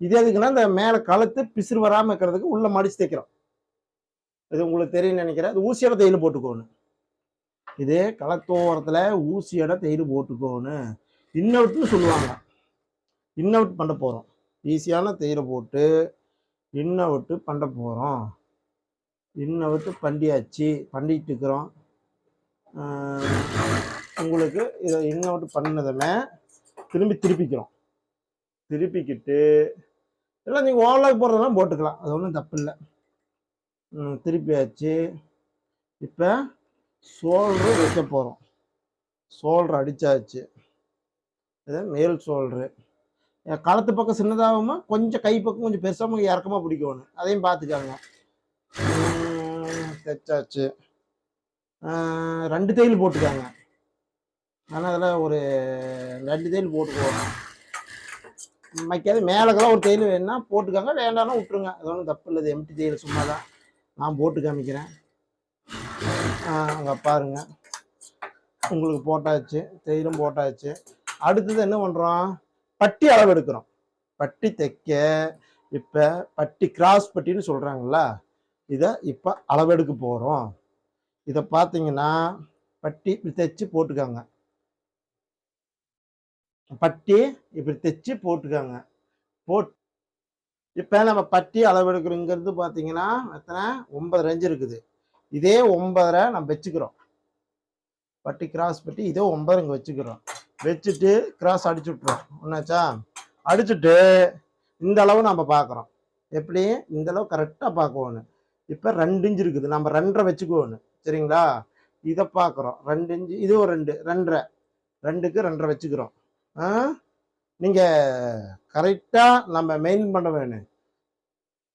இது எதுக்குன்னா, இந்த மேலே கழுத்து பிசுறு வராமல் இருக்கிறதுக்கு உள்ளே மடித்து தைக்கிறோம். இது உங்களுக்கு தெரியும்னு நினைக்கிறேன். இது ஊசியோட தையல் போட்டுக்கோணும். இதே களத்தோரத்தில் ஊசியோட தையல் போட்டுக்கோணும். இன்னவுட்னு சொல்லுவாங்க. இன்னவுட் பண்ண போகிறோம். ஈஸியான தையலை போட்டு இன்னவுட்டு பண்ண போகிறோம். இன்னவுட்டு பண்ணியாச்சு, பண்ணிட்டு இருக்கிறோம். உங்களுக்கு இதை இன்னவுட்டு பண்ணதுமே திருப்பிக்கிறோம். திருப்பிக்கிட்டு எல்லாம் நீங்கள் ஓவர்லாக் போடுறதெல்லாம் போட்டுக்கலாம், அது ஒன்றும் தப்பு இல்லை. திருப்பியாச்சு. இப்போ ஷோல்டரு வைக்க போகிறோம். ஷோல்டர் அடித்தாச்சு. இது மேல் ஷோல்டரு. களத்து பக்கம் சின்னதாகுமா, கொஞ்சம் கை பக்கம் கொஞ்சம் பெருசாக இறக்கமாக பிடிக்கணும். அதையும் பார்த்துக்காங்க. தைச்சாச்சு. 2 தையல் போட்டுக்காங்க. ஆனால் அதில் ஒரு 2 தையல் போட்டுக்குவோம். மைக்காது மேலக்கெல்லாம் ஒரு தையல் வேணுன்னா போட்டுக்காங்க, வேண்டாம்னா விட்டுருங்க, அது ஒன்றும் தப்பு இல்லை. இது எம்டி தையல் சும்மா தான், நான் போட்டு காமிக்கிறேன். அங்கே பாருங்க, உங்களுக்கு போட்டாச்சு, தையலும் போட்டாச்சு. அடுத்தது என்ன பண்ணுறோம், பட்டி அளவு எடுக்கிறோம். பட்டி தைக்க இப்போ பட்டி கிராஸ் பட்டின்னு சொல்கிறாங்களா, இதை இப்போ அளவெடுக்க போகிறோம். இதை பார்த்தீங்கன்னா பட்டி இப்படி தைச்சி போட்டுக்காங்க. பட்டி இப்படி தைச்சி போட்டுக்காங்க. இப்போ நம்ம பட்டி அளவெடுக்கிறோங்கிறது பார்த்தீங்கன்னா எத்தனை, 9 இன்ச் இருக்குது. இதே 9 நம்ம வச்சுக்கிறோம். பட்டி கிராஸ் பட்டி இதே 9 இங்கே வச்சுக்கிறோம். வச்சுட்டு கிராஸ் அடிச்சு விட்றோம். ஒன்றாச்சா, அடிச்சுட்டு இந்த அளவு நம்ம பார்க்குறோம். எப்படி இந்த அளவு கரெக்டாக பார்க்கணும். இப்போ 2 இன்ச் இருக்குது, நம்ம 2.5 வச்சுக்கோணும். சரிங்களா, இதை பார்க்குறோம் 2 இன்ச்சு, இது ஒரு 2, 2.5, 2க்கு 2.5 வச்சுக்கிறோம். நீங்கள் கரெக்டாக நம்ம மெயின்டைன் பண்ண வேணும்.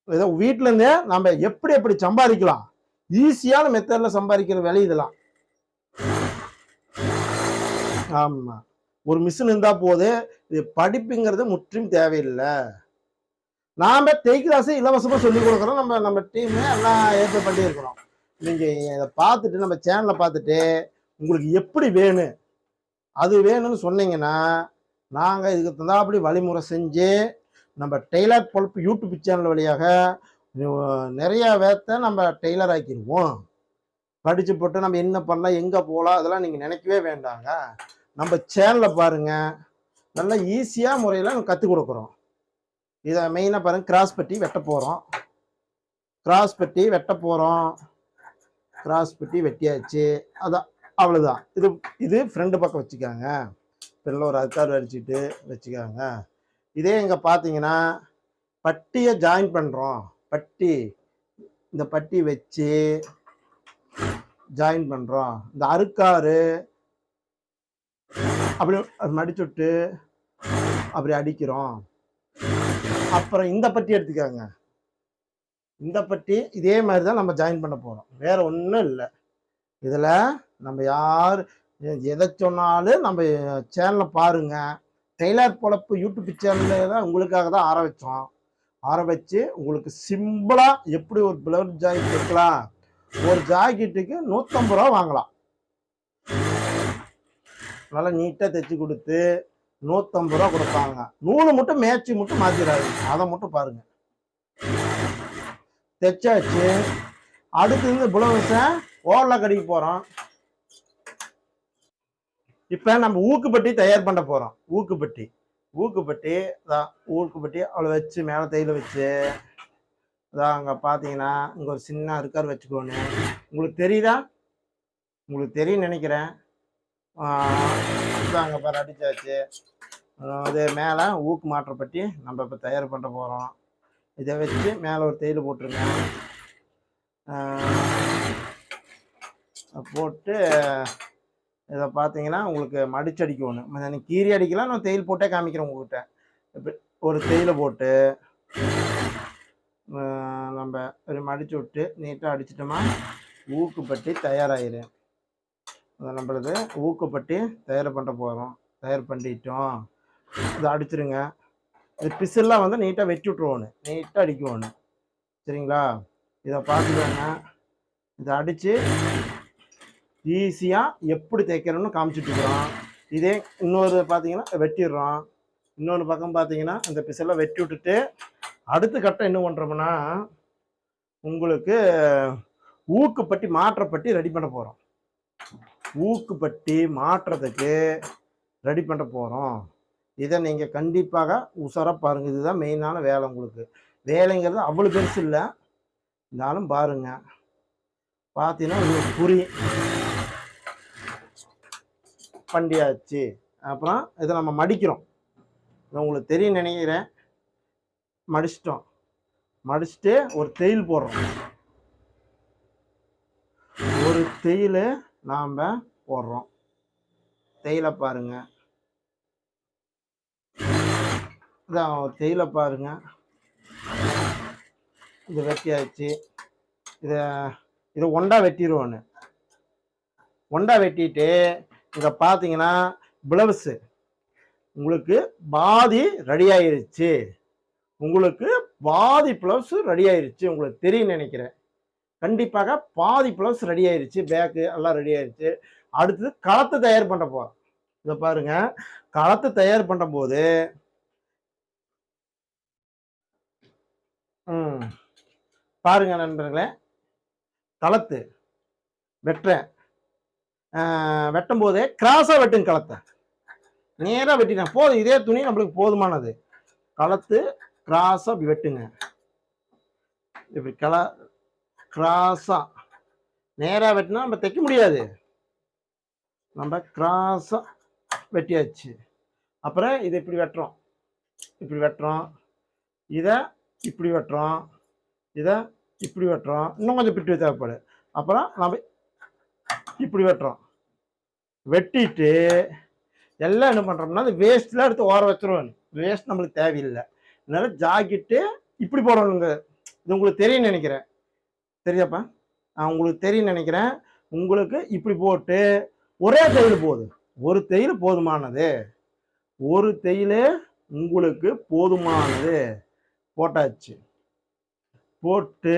ஏதோ வீட்டிலேருந்தே நம்ம எப்படி சம்பாதிக்கலாம், ஈஸியான மெத்தடில் சம்பாதிக்கிற வேலை இதெல்லாம். ஆமாம், ஒரு மிஷின் இருந்தால் போது. இது படிப்புங்கிறது முற்றிலும் தேவையில்லை. நாம் தைக்கிறாசு இலவசமாக சொல்லிக் கொடுக்குறோம். நம்ம டீமு எல்லாம் ஏற்பாடு பண்ணியிருக்கிறோம். நீங்கள் இதை பார்த்துட்டு நம்ம சேனலை பார்த்துட்டு உங்களுக்கு எப்படி வேணும், அது வேணும்னு சொன்னீங்கன்னா நாங்கள் இதுக்கு தந்தாப்படி வழிமுறை செஞ்சு நம்ம டெய்லர் பொழப்பு யூடியூப் சேனல் வழியாக நிறையா வேத்தை நம்ம டெய்லர் ஆக்கிடுவோம். படித்து போட்டு நம்ம என்ன பண்ணலாம், எங்கே போகலாம், அதெல்லாம் நீங்கள் நினைக்கவே வேண்டாங்க. நம்ம சேனலில் பாருங்கள், நல்லா ஈஸியாக முறையில் நம்ம கற்றுக் கொடுக்குறோம். இதை மெயினாக பாருங்கள், கிராஸ் பட்டி வெட்ட போகிறோம். கிராஸ் பட்டி வெட்ட போகிறோம். கிராஸ் பட்டி வெட்டியாச்சு. அதான், அவ்வளோதான். இது ஃப்ரெண்டு பக்கம் வச்சுக்காங்க. ஃப்ரெண்டில் ஒரு அத்தாறு அடிச்சுட்டு வச்சுக்காங்க. இதே இங்கே பார்த்தீங்கன்னா பட்டியை ஜாயின் பண்ணுறோம். பட்டி, இந்த பட்டி வச்சு ஜாயின் பண்ணுறோம். இந்த அறுக்காறு அப்படி மடிச்சுட்டு அப்படி அடிக்கிறோம். அப்புறம் இந்த பட்டி எடுத்துக்காங்க. இந்த பட்டி இதே மாதிரி தான் நம்ம ஜாயின் பண்ண போகிறோம், வேற ஒன்றும் இல்லை. இதில் நம்ம யார் எதை சொன்னாலும் நம்ம சேனலை பாருங்கள். டெய்லர் பொழப்பு யூடியூப் சேனலில் தான் உங்களுக்காக தான் ஆரம்பித்து உங்களுக்கு சிம்பிளாக எப்படி ஒரு பிளவுஸ் ஜாக்கெட் தைக்கலாம். ஒரு ஜாக்கெட்டுக்கு 150 ரூபா வாங்கலாம். நல்லா நீட்டாக தைச்சி கொடுத்து 150 ரூபா கொடுப்பாங்க. நூலு மட்டும் மேட்சி மட்டும் மாற்றிடாது, அதை மட்டும் பாருங்கள். தைச்சாச்சு. அடுத்து பிளவுஸை ஓவர்லாக் அடிக்க போகிறோம். இப்போ நம்ம ஊக்குப்பட்டி தயார் பண்ண போகிறோம். ஊக்குப்பட்டி தான் ஊக்குப்பட்டி அவ்வளோ வச்சு மேலே தையல வச்சு அதான் அங்கே பார்த்தீங்கன்னா இங்கே ஒரு சின்ன அருக்கார் வச்சுக்கோன்னு உங்களுக்கு தெரியுதா? உங்களுக்கு தெரியும்னு நினைக்கிறேன். அதான் அங்கே பாரு அடிச்சாச்சு. அது மேலே ஊக்கு மாற்றப்பட்டி நம்ம இப்போ தயார் பண்ண போகிறோம். இதை வச்சு மேலே ஒரு தையல் போட்டுருங்க. போட்டு இதை பார்த்தீங்கன்னா உங்களுக்கு மடிச்சடிக்கணும். கீரி அடிக்கலாம், நான் தையல் போட்டே காமிக்கிறேன் உங்ககிட்ட. இப்போ ஒரு தையலை போட்டு நம்ம ஒரு மடிச்சு விட்டு நீட்டாக அடிச்சிட்டோமா ஊக்குப்பட்டி தயாராகிடும். நம்மளது ஊக்குப்பட்டி தயார் பண்ண போகிறோம். தயார் பண்ணிட்டோம். இதை அடிச்சிருங்க. இது பிசில்லாம் வந்து நீட்டாக வெட்டி விட்ருவோன்னு, நீட்டாக அடிக்குவோன்னு. சரிங்களா? இதை பார்த்துக்கோங்க. இதை அடித்து ஈஸியாக எப்படி தைக்கிறோன்னு காமிச்சிட்ருக்குறோம். இதே இன்னொரு பார்த்தீங்கன்னா வெட்டிடுறோம். இன்னொரு பக்கம் பார்த்தீங்கன்னா இந்த பிசெல்லாம் வெட்டி விட்டுட்டு அடுத்த கட்டம் என்ன பண்ணுறோம்னா உங்களுக்கு ஊக்குப்பட்டி மாற்றப்பட்டி ரெடி பண்ண போகிறோம். ஊக்குப்பட்டி மாற்றத்துக்கு ரெடி பண்ண போகிறோம். இதை நீங்கள் கண்டிப்பாக உஷாராக பாருங்கள். இதுதான் மெயினான வேலை. உங்களுக்கு வேலைங்கிறது அவ்வளோ பெருசு இல்லை, இருந்தாலும் பாருங்கள். பார்த்தீங்கன்னா உங்களுக்கு புரியும். பண்ணியாச்சு. அப்புறம் இதை நம்ம மடிக்கிறோம். உங்களுக்கு தெரியும் நினைக்கிறேன். மடிச்சிட்டோம். மடிச்சுட்டு ஒரு தையல் போடுறோம். ஒரு தையல் நாம் போடுறோம். தையலை பாருங்க. இதான் தையலை பாருங்க. இது வெட்டியாச்சு. இதை ஒண்டா வெட்டிடுவோன்னு. ஒண்டா வெட்டிட்டு இங்கே பார்த்தீங்கன்னா பிளவுஸு உங்களுக்கு பாதி ரெடி ஆயிருச்சு. உங்களுக்கு பாதி பிளவுஸ் ரெடி ஆயிருச்சு. உங்களுக்கு தெரியும் நினைக்கிறேன். கண்டிப்பாக பாதி பிளவுஸ் ரெடி ஆயிருச்சு. பேக்கு எல்லாம் ரெடி ஆயிருச்சு. அடுத்தது களத்தை தயார் பண்ண போகிறோம். இதை பாருங்க. களத்தை தயார் பண்ணும்போது பாருங்க நண்பர்களே, களத்து வெட்டும் போதே கிராஸாக வெட்டுங்க. களத்தை நேராக வெட்டினா போதும். இதே துணி நம்மளுக்கு போதுமானது. களத்து கிராஸாக அப்படி வெட்டுங்க. இப்படி கிராஸாக நேராக வெட்டினா நம்ம தைக்க முடியாது. நம்ம கிராஸாக வெட்டியாச்சு. அப்புறம் இதை இப்படி வெட்டுறோம். இதை இப்படி வெட்டுறோம். இதை இப்படி வெட்டுறோம். இன்னும் கொஞ்சம் பிட்டு தேவைப்படும். அப்புறம் நம்ம இப்படி வெட்டுறோம். வெட்டிட்டு எல்லாம் என்ன பண்ணுறோம்னா அந்த வேஸ்ட்லாம் எடுத்து ஓர வச்சிருவோம். வேஸ்ட் நம்மளுக்கு தேவையில்லை. அதனால ஜாக்கெட்டு இப்படி போடணுங்க. இது உங்களுக்கு தெரியும் நினைக்கிறேன். தெரியாப்பா? உங்களுக்கு தெரியும் நினைக்கிறேன். உங்களுக்கு இப்படி போட்டு ஒரே தையல் போதும். ஒரு தையல் போதுமானது. ஒரு தையல் உங்களுக்கு போதுமானது. போட்டாச்சு. போட்டு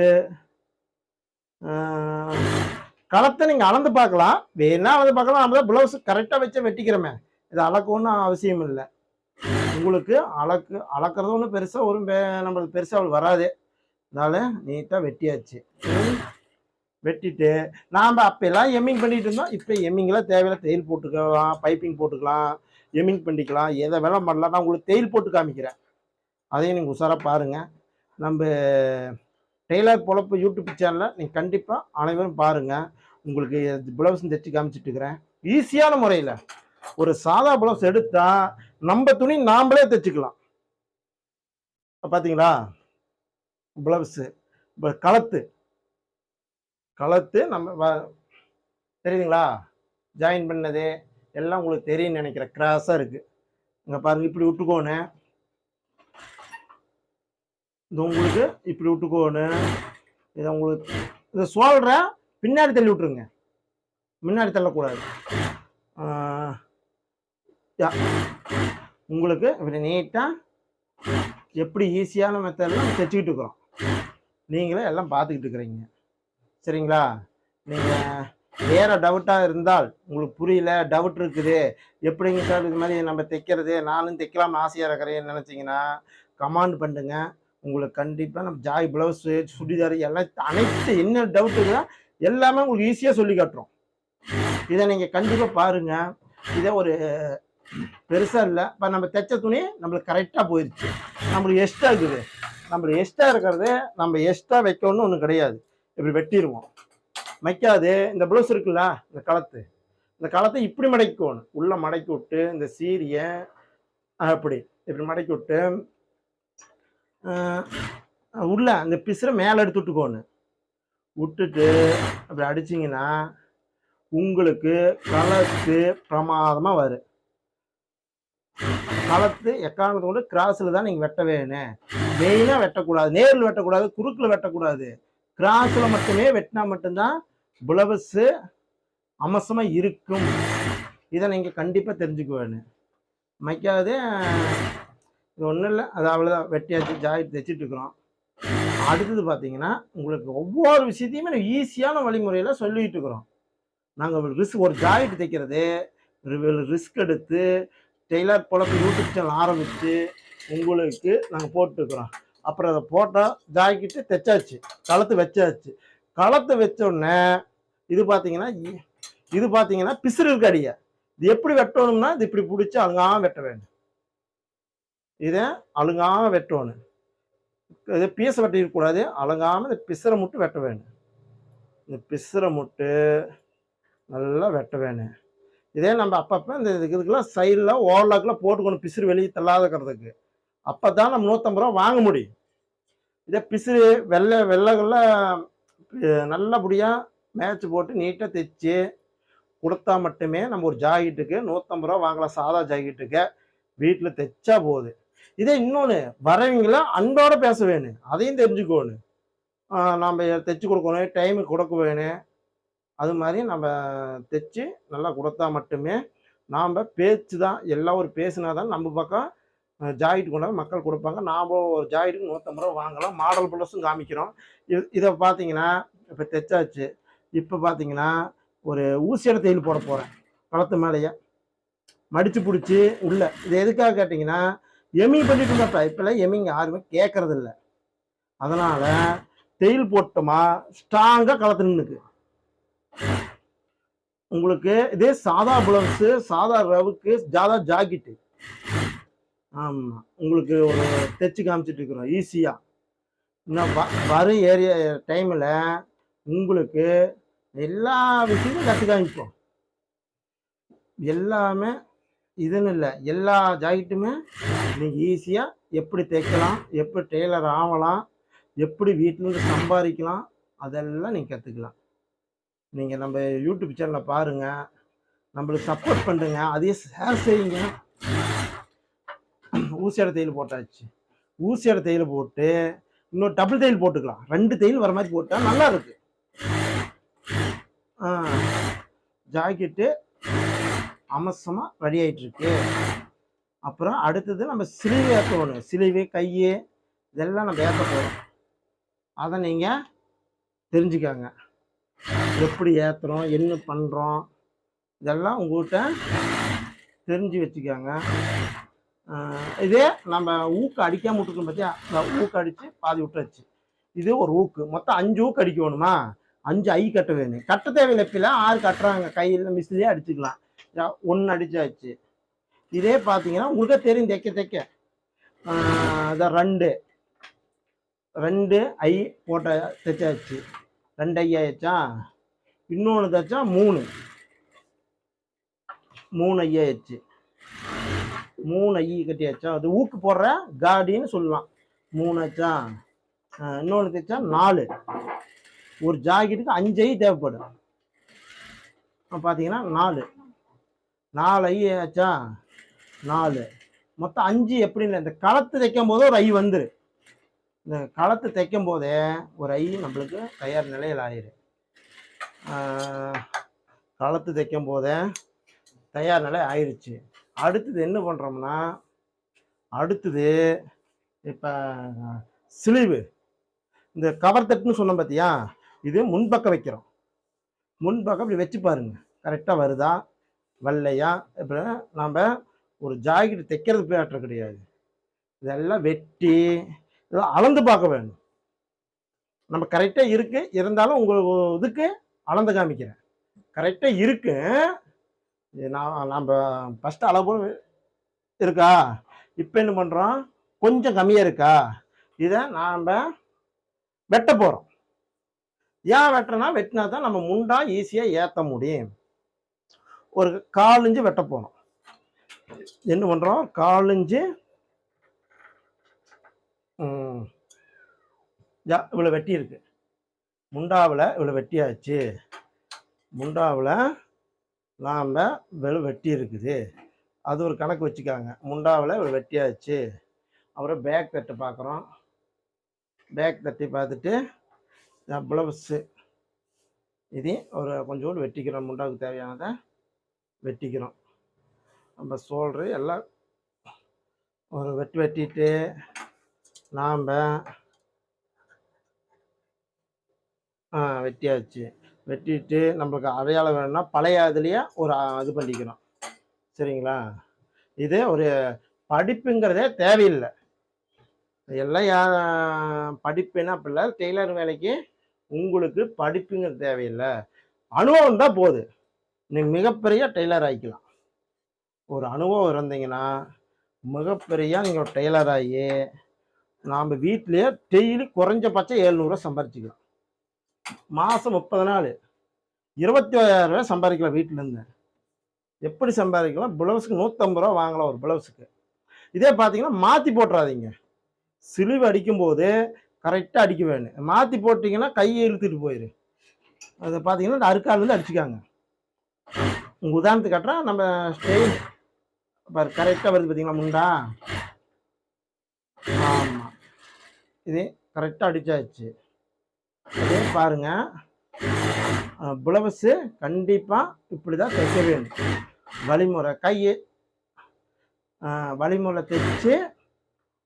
களத்தை நீங்கள் அளந்து பார்க்கலாம். வேணா அளந்து பார்க்கலாம். நம்ம தான் ப்ளவுஸ் கரெக்டாக வச்சு வெட்டிக்கிறோமே. இது அளக்க ஒன்றும் அவசியம் இல்லை. உங்களுக்கு அளக்கிறது ஒன்றும் பெருசாக நம்மளுக்கு பெருசாக அவள் வராது. அதனால நீட்டாக வெட்டியாச்சு. வெட்டிட்டு நாம் அப்பெல்லாம் எம்மிங் பண்ணிட்டு இருந்தோம். இப்போ எம்மிங்கெல்லாம் தேவையில்லை. தையல் போட்டுக்கலாம், பைப்பிங் போட்டுக்கலாம், எம்மிங் பண்ணிக்கலாம், எதை வேலை பண்ணலாம். நான் உங்களுக்கு தையல் போட்டு காமிக்கிறேன். அதையும் நீங்கள் உஷாராக பாருங்கள். நம்ம டெய்லர் பொழப்பு யூடியூப் சேனலில் நீங்கள் கண்டிப்பாக அனைவரும் பாருங்கள். உங்களுக்கு ப்ளவுஸ் தைச்சு காமிச்சிட்டுருக்கிறேன். ஈஸியான முறையில் ஒரு சாதா ப்ளவுஸ் எடுத்தால் நம்ம துணி நாம்ளே தைச்சிக்கலாம். பார்த்தீங்களா? ப்ளவுஸு களத்து நம்ம தெரியுதுங்களா? ஜாயின் பண்ணது எல்லாம் உங்களுக்கு தெரியும்னு நினைக்கிறேன். கிராஸாக இருக்குது. இங்கே பாருங்கள். இப்படி விட்டுக்கோணும். இது உங்களுக்கு இப்படி விட்டுக்கோணும். இதை உங்களுக்கு இதை சொல்கிறேன். பின்னாடி தள்ளி விட்டுருங்க. முன்னாடி தள்ளக்கூடாது. உங்களுக்கு இப்படி நீட்டாக எப்படி ஈஸியான மெத்தடில் தைச்சிக்கிட்டு இருக்கிறோம். நீங்களே எல்லாம் பார்த்துக்கிட்டு இருக்கிறீங்க. சரிங்களா? நீங்கள் வேறு டவுட்டாக இருந்தால், உங்களுக்கு புரியல, டவுட் இருக்குது, எப்படிங்க சார் இது மாதிரி நம்ம தைக்கிறது, நானும் தைக்கலாம்னு ஆசையாக இருக்கிறேன்னு நினச்சிங்கன்னா கமெண்ட் பண்ணுங்க. உங்களுக்கு கண்டிப்பாக நம்ம ஜாய் ப்ளவுஸு, சுடிதார் எல்லாம் அனைத்து என்ன டவுட் இருக்குதோ எல்லாமே உங்களுக்கு ஈஸியாக சொல்லி காட்டுறோம். இதை நீங்கள் கண்டிப்பாக பாருங்கள். இதே ஒரு பெருசாக இல்லை. இப்போ நம்ம தைச்ச துணி நம்மளுக்கு கரெக்டாக போயிடுச்சு. நம்மளுக்கு எக்ஸ்ட்ரா இருக்குது. நம்மளுக்கு எக்ஸ்ட்ரா இருக்கிறது நம்ம எக்ஸ்ட்ரா வைக்கணும்னு ஒன்றும் கிடையாது. இப்படி வெட்டிடுவோம். வைக்காது. இந்த ப்ளவுஸ் இருக்குல்ல, இந்த களத்தை இப்படி மடக்கிக்கணும். உள்ளே மடக்கி விட்டு இந்த சீரியை அப்படி இப்படி மடக்கி விட்டு உள்ள அந்த பிசுரை மேலே எடுத்து விட்டுக்கோணும். விட்டுட்டு அப்படி அடிச்சிங்கன்னா உங்களுக்கு களத்து பிரமாதமாக வரும். களத்து எக்காரணத்தை கொண்டு கிராஸில் தான் நீங்கள் வெட்ட வேணும். மெயினாக வெட்டக்கூடாது, நேரில் வெட்டக்கூடாது, குறுக்கில் வெட்டக்கூடாது. கிராஸில் மட்டுமே வெட்டினா மட்டும்தான் பிளவுஸு அம்சமாக இருக்கும். இதை நீங்கள் கண்டிப்பாக தெரிஞ்சுக்க வேணும். மைக்காது இது ஒன்றும் இல்லை, அது அவ்வளோதான். வெட்டியாச்சு, ஜாக்கெட் தைச்சிட்டு இருக்கிறோம். அடுத்தது பார்த்தீங்கன்னா உங்களுக்கு ஒவ்வொரு விஷயத்தையுமே ஈஸியான வழிமுறையில் சொல்லிகிட்டு இருக்கிறோம். நாங்கள் ஒரு ஜாக்கெட் தைக்கிறது ரிஸ்க் எடுத்து டெய்லர் பொழப்பு யூடியூப் சேனல் ஆரம்பித்து உங்களுக்கு நாங்கள் போட்டுருக்குறோம். அப்புறம் அதை போட்டால் ஜாக்கெட்டு தைச்சாச்சு, களத்து வச்சாச்சு. களத்தை வச்சோடனே இது பார்த்தீங்கன்னா பிசுறு இருக்கு அடிய. இது எப்படி வெட்டணும்னா இது இப்படி பிடிச்சி அழுங்காமல் வெட்ட வேண்டும். இதை அழுங்காமல் வெட்டணும். இதை பீச வெட்டிடக்கூடாது. அழுங்காமல் இந்த பிசுரை மட்டும் வெட்ட வேண்டும். இந்த பிசுரை மட்டும் நல்லா வெட்ட வேணும். இதே நம்ம அப்பப்போ இந்த இதுக்கெல்லாம் சைடில் ஓவர்லாக்கில் போட்டுக்கணும், பிசுறு வெளியே தள்ளாதக்கிறதுக்கு. அப்போ தான் நம்ம 150 ரூபா வாங்க முடியும். இதே பிசுறு வெள்ளைகள்லாம் நல்லபடியாக மேட்ச் போட்டு நீட்டாக தைச்சி கொடுத்தா மட்டுமே நம்ம ஒரு ஜாக்கெட்டுக்கு 150 ரூபா வாங்கலாம். சாதா ஜாக்கெட்டுக்கு வீட்டில் தைச்சா போகுது. இதே இன்னொன்று, வரவங்கள அன்போட பேச வேணும், அதையும் தெரிஞ்சுக்கணும். நம்ம தைச்சி கொடுக்கணும், டைமுக்கு கொடுக்க வேணும். அது மாதிரி நம்ம தைச்சி நல்லா கொடுத்தா மட்டுமே நாம் பேச்சு தான் எல்லாம். ஒரு பேசுனா தான் நம்ம பக்கம் ஜாக்கெட் கொண்டாந்து மக்கள் கொடுப்பாங்க. நாம் ஒரு ஜாக்கெட்டுக்கு 150 ரூபா வாங்கலாம். மாடல் ப்ளஸும் காமிக்கிறோம். இதை பார்த்தீங்கன்னா இப்போ தைச்சாச்சு. இப்போ பார்த்தீங்கன்னா ஒரு ஊசியோட தையல் போட போகிறேன். களத்து மேலேயே மடித்து பிடிச்சி உள்ள. இது எதுக்காக கேட்டிங்கன்னா எமிங் பண்ணிட்டு இருந்தாப்பா. இப்போல்லாம் எமிங் யாருமே கேட்கறதில்ல. அதனால் தையல் போட்டோமா ஸ்ட்ராங்காக களத்து நின்றுக்கு. உங்களுக்கு இதே சாதா பிளவுஸு, சாதா ரவுக்கு, சாதா ஜாக்கெட்டு. ஆமாம், உங்களுக்கு ஒரு தைச்சி காமிச்சிட்டு இருக்கிறோம் ஈஸியாக. இன்னும் வரும் ஏரியா டைமில் உங்களுக்கு எல்லா விஷயமும் கற்று காமிப்போம். எல்லாமே இதுன்னு இல்லை, எல்லா ஜாக்கெட்டுமே நீங்கள் ஈஸியாக எப்படி தைக்கலாம், எப்படி டெய்லர் ஆகலாம், எப்படி வீட்டிலேருந்து சம்பாதிக்கலாம், அதெல்லாம் நீங்கள் கற்றுக்கலாம். நீங்கள் நம்ம யூடியூப் சேனலில் பாருங்கள், நம்மளுக்கு சப்போர்ட் பண்ணுங்க, அதையே ஷேர் செய்யுங்க. ஊசியோட தையல் போட்டாச்சு. ஊசியோட தையல் போட்டு இன்னொரு டபுள் தையல் போட்டுக்கலாம். 2 தையல் வர மாதிரி போட்டால் நல்லா இருக்கு. ஜாக்கெட்டு அம்சமாக ரெடி ஆகிட்டு இருக்கு. அப்புறம் அடுத்தது நம்ம சிலுவை ஏற்றணும். சிலுவை, கையை இதெல்லாம் நம்ம ஏற்ற போகிறோம். அதை நீங்கள் தெரிஞ்சுக்காங்க. எப்படி ஏற்றுறோம், என்ன பண்ணுறோம், இதெல்லாம் உங்கள்கிட்ட தெரிஞ்சு வச்சுக்காங்க. இதே நம்ம ஊக்கு அடிக்காமல் விட்டுருக்கோம் பார்த்தியா, இந்த ஊக்கு அடித்து பாதி விட்டுருச்சு. இது ஒரு ஊக்கு, மொத்தம் 5 ஊக்கு அடிக்கணுமா, 5 ஐ கட்ட வேணும். கட்ட தேவையில்லை, இப்போலாம் 6 கட்டுறாங்க, கையில் மிஸ்லேயே அடிச்சுக்கலாம். 1 அடிச்சாச்சு. இதே பார்த்தீங்கன்னா உங்களுக்கே தெரியும் தைக்க இதை 2 ஐ போட்ட தைச்சாச்சு. 2 ஐ ஆயிடுச்சா. இன்னொன்று தைச்சா 3 ஐ ஆயிடுச்சு. 3 ஐ கட்டியாச்சா. அது ஊக்கு போடுற காடின்னு சொல்லலாம். 3 ஆச்சா. இன்னொன்று தைச்சா 4. ஒரு ஜாக்கெட்டுக்கு 5 ஐ தேவைப்படும். பார்த்தீங்கன்னா 4 ஐ ஆச்சா. 4 மொத்தம் 5. எப்படின்னு இந்த களத்து தைக்கும் போது ஒரு ஐ வந்துரு. இந்த களத்து தைக்கும் போதே ஒரு ஐ நம்மளுக்கு தயார் நிலையில் ஆயிரு. களத்து தைக்கும் போதே தயார் நிலை ஆயிடுச்சு. அடுத்தது என்ன பண்ணுறோம்னா, அடுத்தது இப்போ சிலிவு, இந்த கவர் தட்டுன்னு சொன்னோம் பார்த்தியா, இது முன்பக்கம் வைக்கிறோம். முன்பக்கம் இப்படி வச்சு பாருங்க, கரெக்டாக வருதா வரலையா. இப்போ நாம் ஒரு ஜாக்கெட் தைக்கிறது பேட்டர் கிடையாது, இதெல்லாம் வெட்டி இதெல்லாம் அளந்து பார்க்க வேணும். நம்ம கரெக்டாக இருக்குது, இருந்தாலும் உங்களுக்கு இதுக்கு அளந்து காமிக்கிறேன். கரெக்டாக இருக்கு, நம்ம ஃபஸ்ட்டு அளவு இருக்கா? இப்போ என்ன பண்ணுறோம்? கொஞ்சம் கம்மியாக இருக்கா? இதை நாம் வெட்ட போகிறோம். ஏன் வெட்டுறனா, வெட்டினா தான் நம்ம முண்டா ஈஸியாக ஏற்ற முடியும். ஒரு 1/4 இன்ச்சு வெட்ட போகிறோம். என்ன பண்ணுறோம்? 1/4 இன்ச்சு இவ்வளோ வெட்டி இருக்கு. முண்டாவில் இவ்வளோ வெட்டியாச்சு. முண்டாவில் நாம் இவ்வளோ வெட்டி இருக்குது. அது ஒரு கணக்கு வச்சுக்காங்க. முண்டாவில் இவ்வளோ வெட்டியாச்சு. அப்புறம் பேக் தட்டு பார்க்குறோம். பேக் தட்டி பார்த்துட்டு ப்ளவுஸு இதையும் ஒரு கொஞ்சோண்டு வெட்டிக்கிறோம். முண்டாவுக்கு தேவையானதை வெட்டிக்கிறோம். நம்ம ஷோல்ட்ரு எல்லாம் ஒரு வெட்டிட்டு நாம் வெட்டியாச்சு. வெட்டிட்டு நம்மளுக்கு அடையாளம் வேணும்னா பழைய இதுலேயே ஒரு இது பண்ணிக்கிறோம். சரிங்களா? இது ஒரு படிப்புங்கிறதே தேவையில்லை. எல்லாம் படிப்புன்னா அப்படில்ல, டெய்லர் வேலைக்கு உங்களுக்கு படிப்புங்கிறது தேவையில்லை. அனுபவம் தான் போகுது. நீங்கள் மிகப்பெரிய டெய்லர் ஆகிக்கலாம். ஒரு அனுபவம் இருந்தீங்கன்னா மிகப்பெரிய நீங்கள் டெய்லர் ஆகி நாம் வீட்டிலேயே டெய்லி குறைஞ்சபட்சம் 700 சம்பாரிச்சிக்கலாம். மாதம் 30 நாள் 25,000 ரூபா சம்பாதிக்கலாம் வீட்டிலேருந்து. எப்படி சம்பாதிக்கலாம்? ப்ளவுஸுக்கு 150 ரூபா வாங்கலாம் ஒரு ப்ளவுஸுக்கு. இதே பார்த்தீங்கன்னா மாற்றி போட்டுறாதீங்க. சிலிவு அடிக்கும்போது கரெக்டாக அடிக்க வேணும். மாற்றி போட்டிங்கன்னா கையை இழுத்துட்டு போயிரு. அதை பார்த்தீங்கன்னா இந்த அறுக்காலேருந்து அடிச்சுக்காங்க. உங்கள் உதாரணத்துக்கு காட்டுறேன். நம்ம ஸ்டெயில் பாரு கரெக்டாக வருது பார்த்தீங்களா முண்டா? ஆமாம், இதே கரெக்டாக அடித்தாச்சு. அதே பாருங்கள், ப்ளவுஸு கண்டிப்பாக இப்படி தான் தைக்க வேணும். வழிமுறை கையை வழிமுறை தைச்சு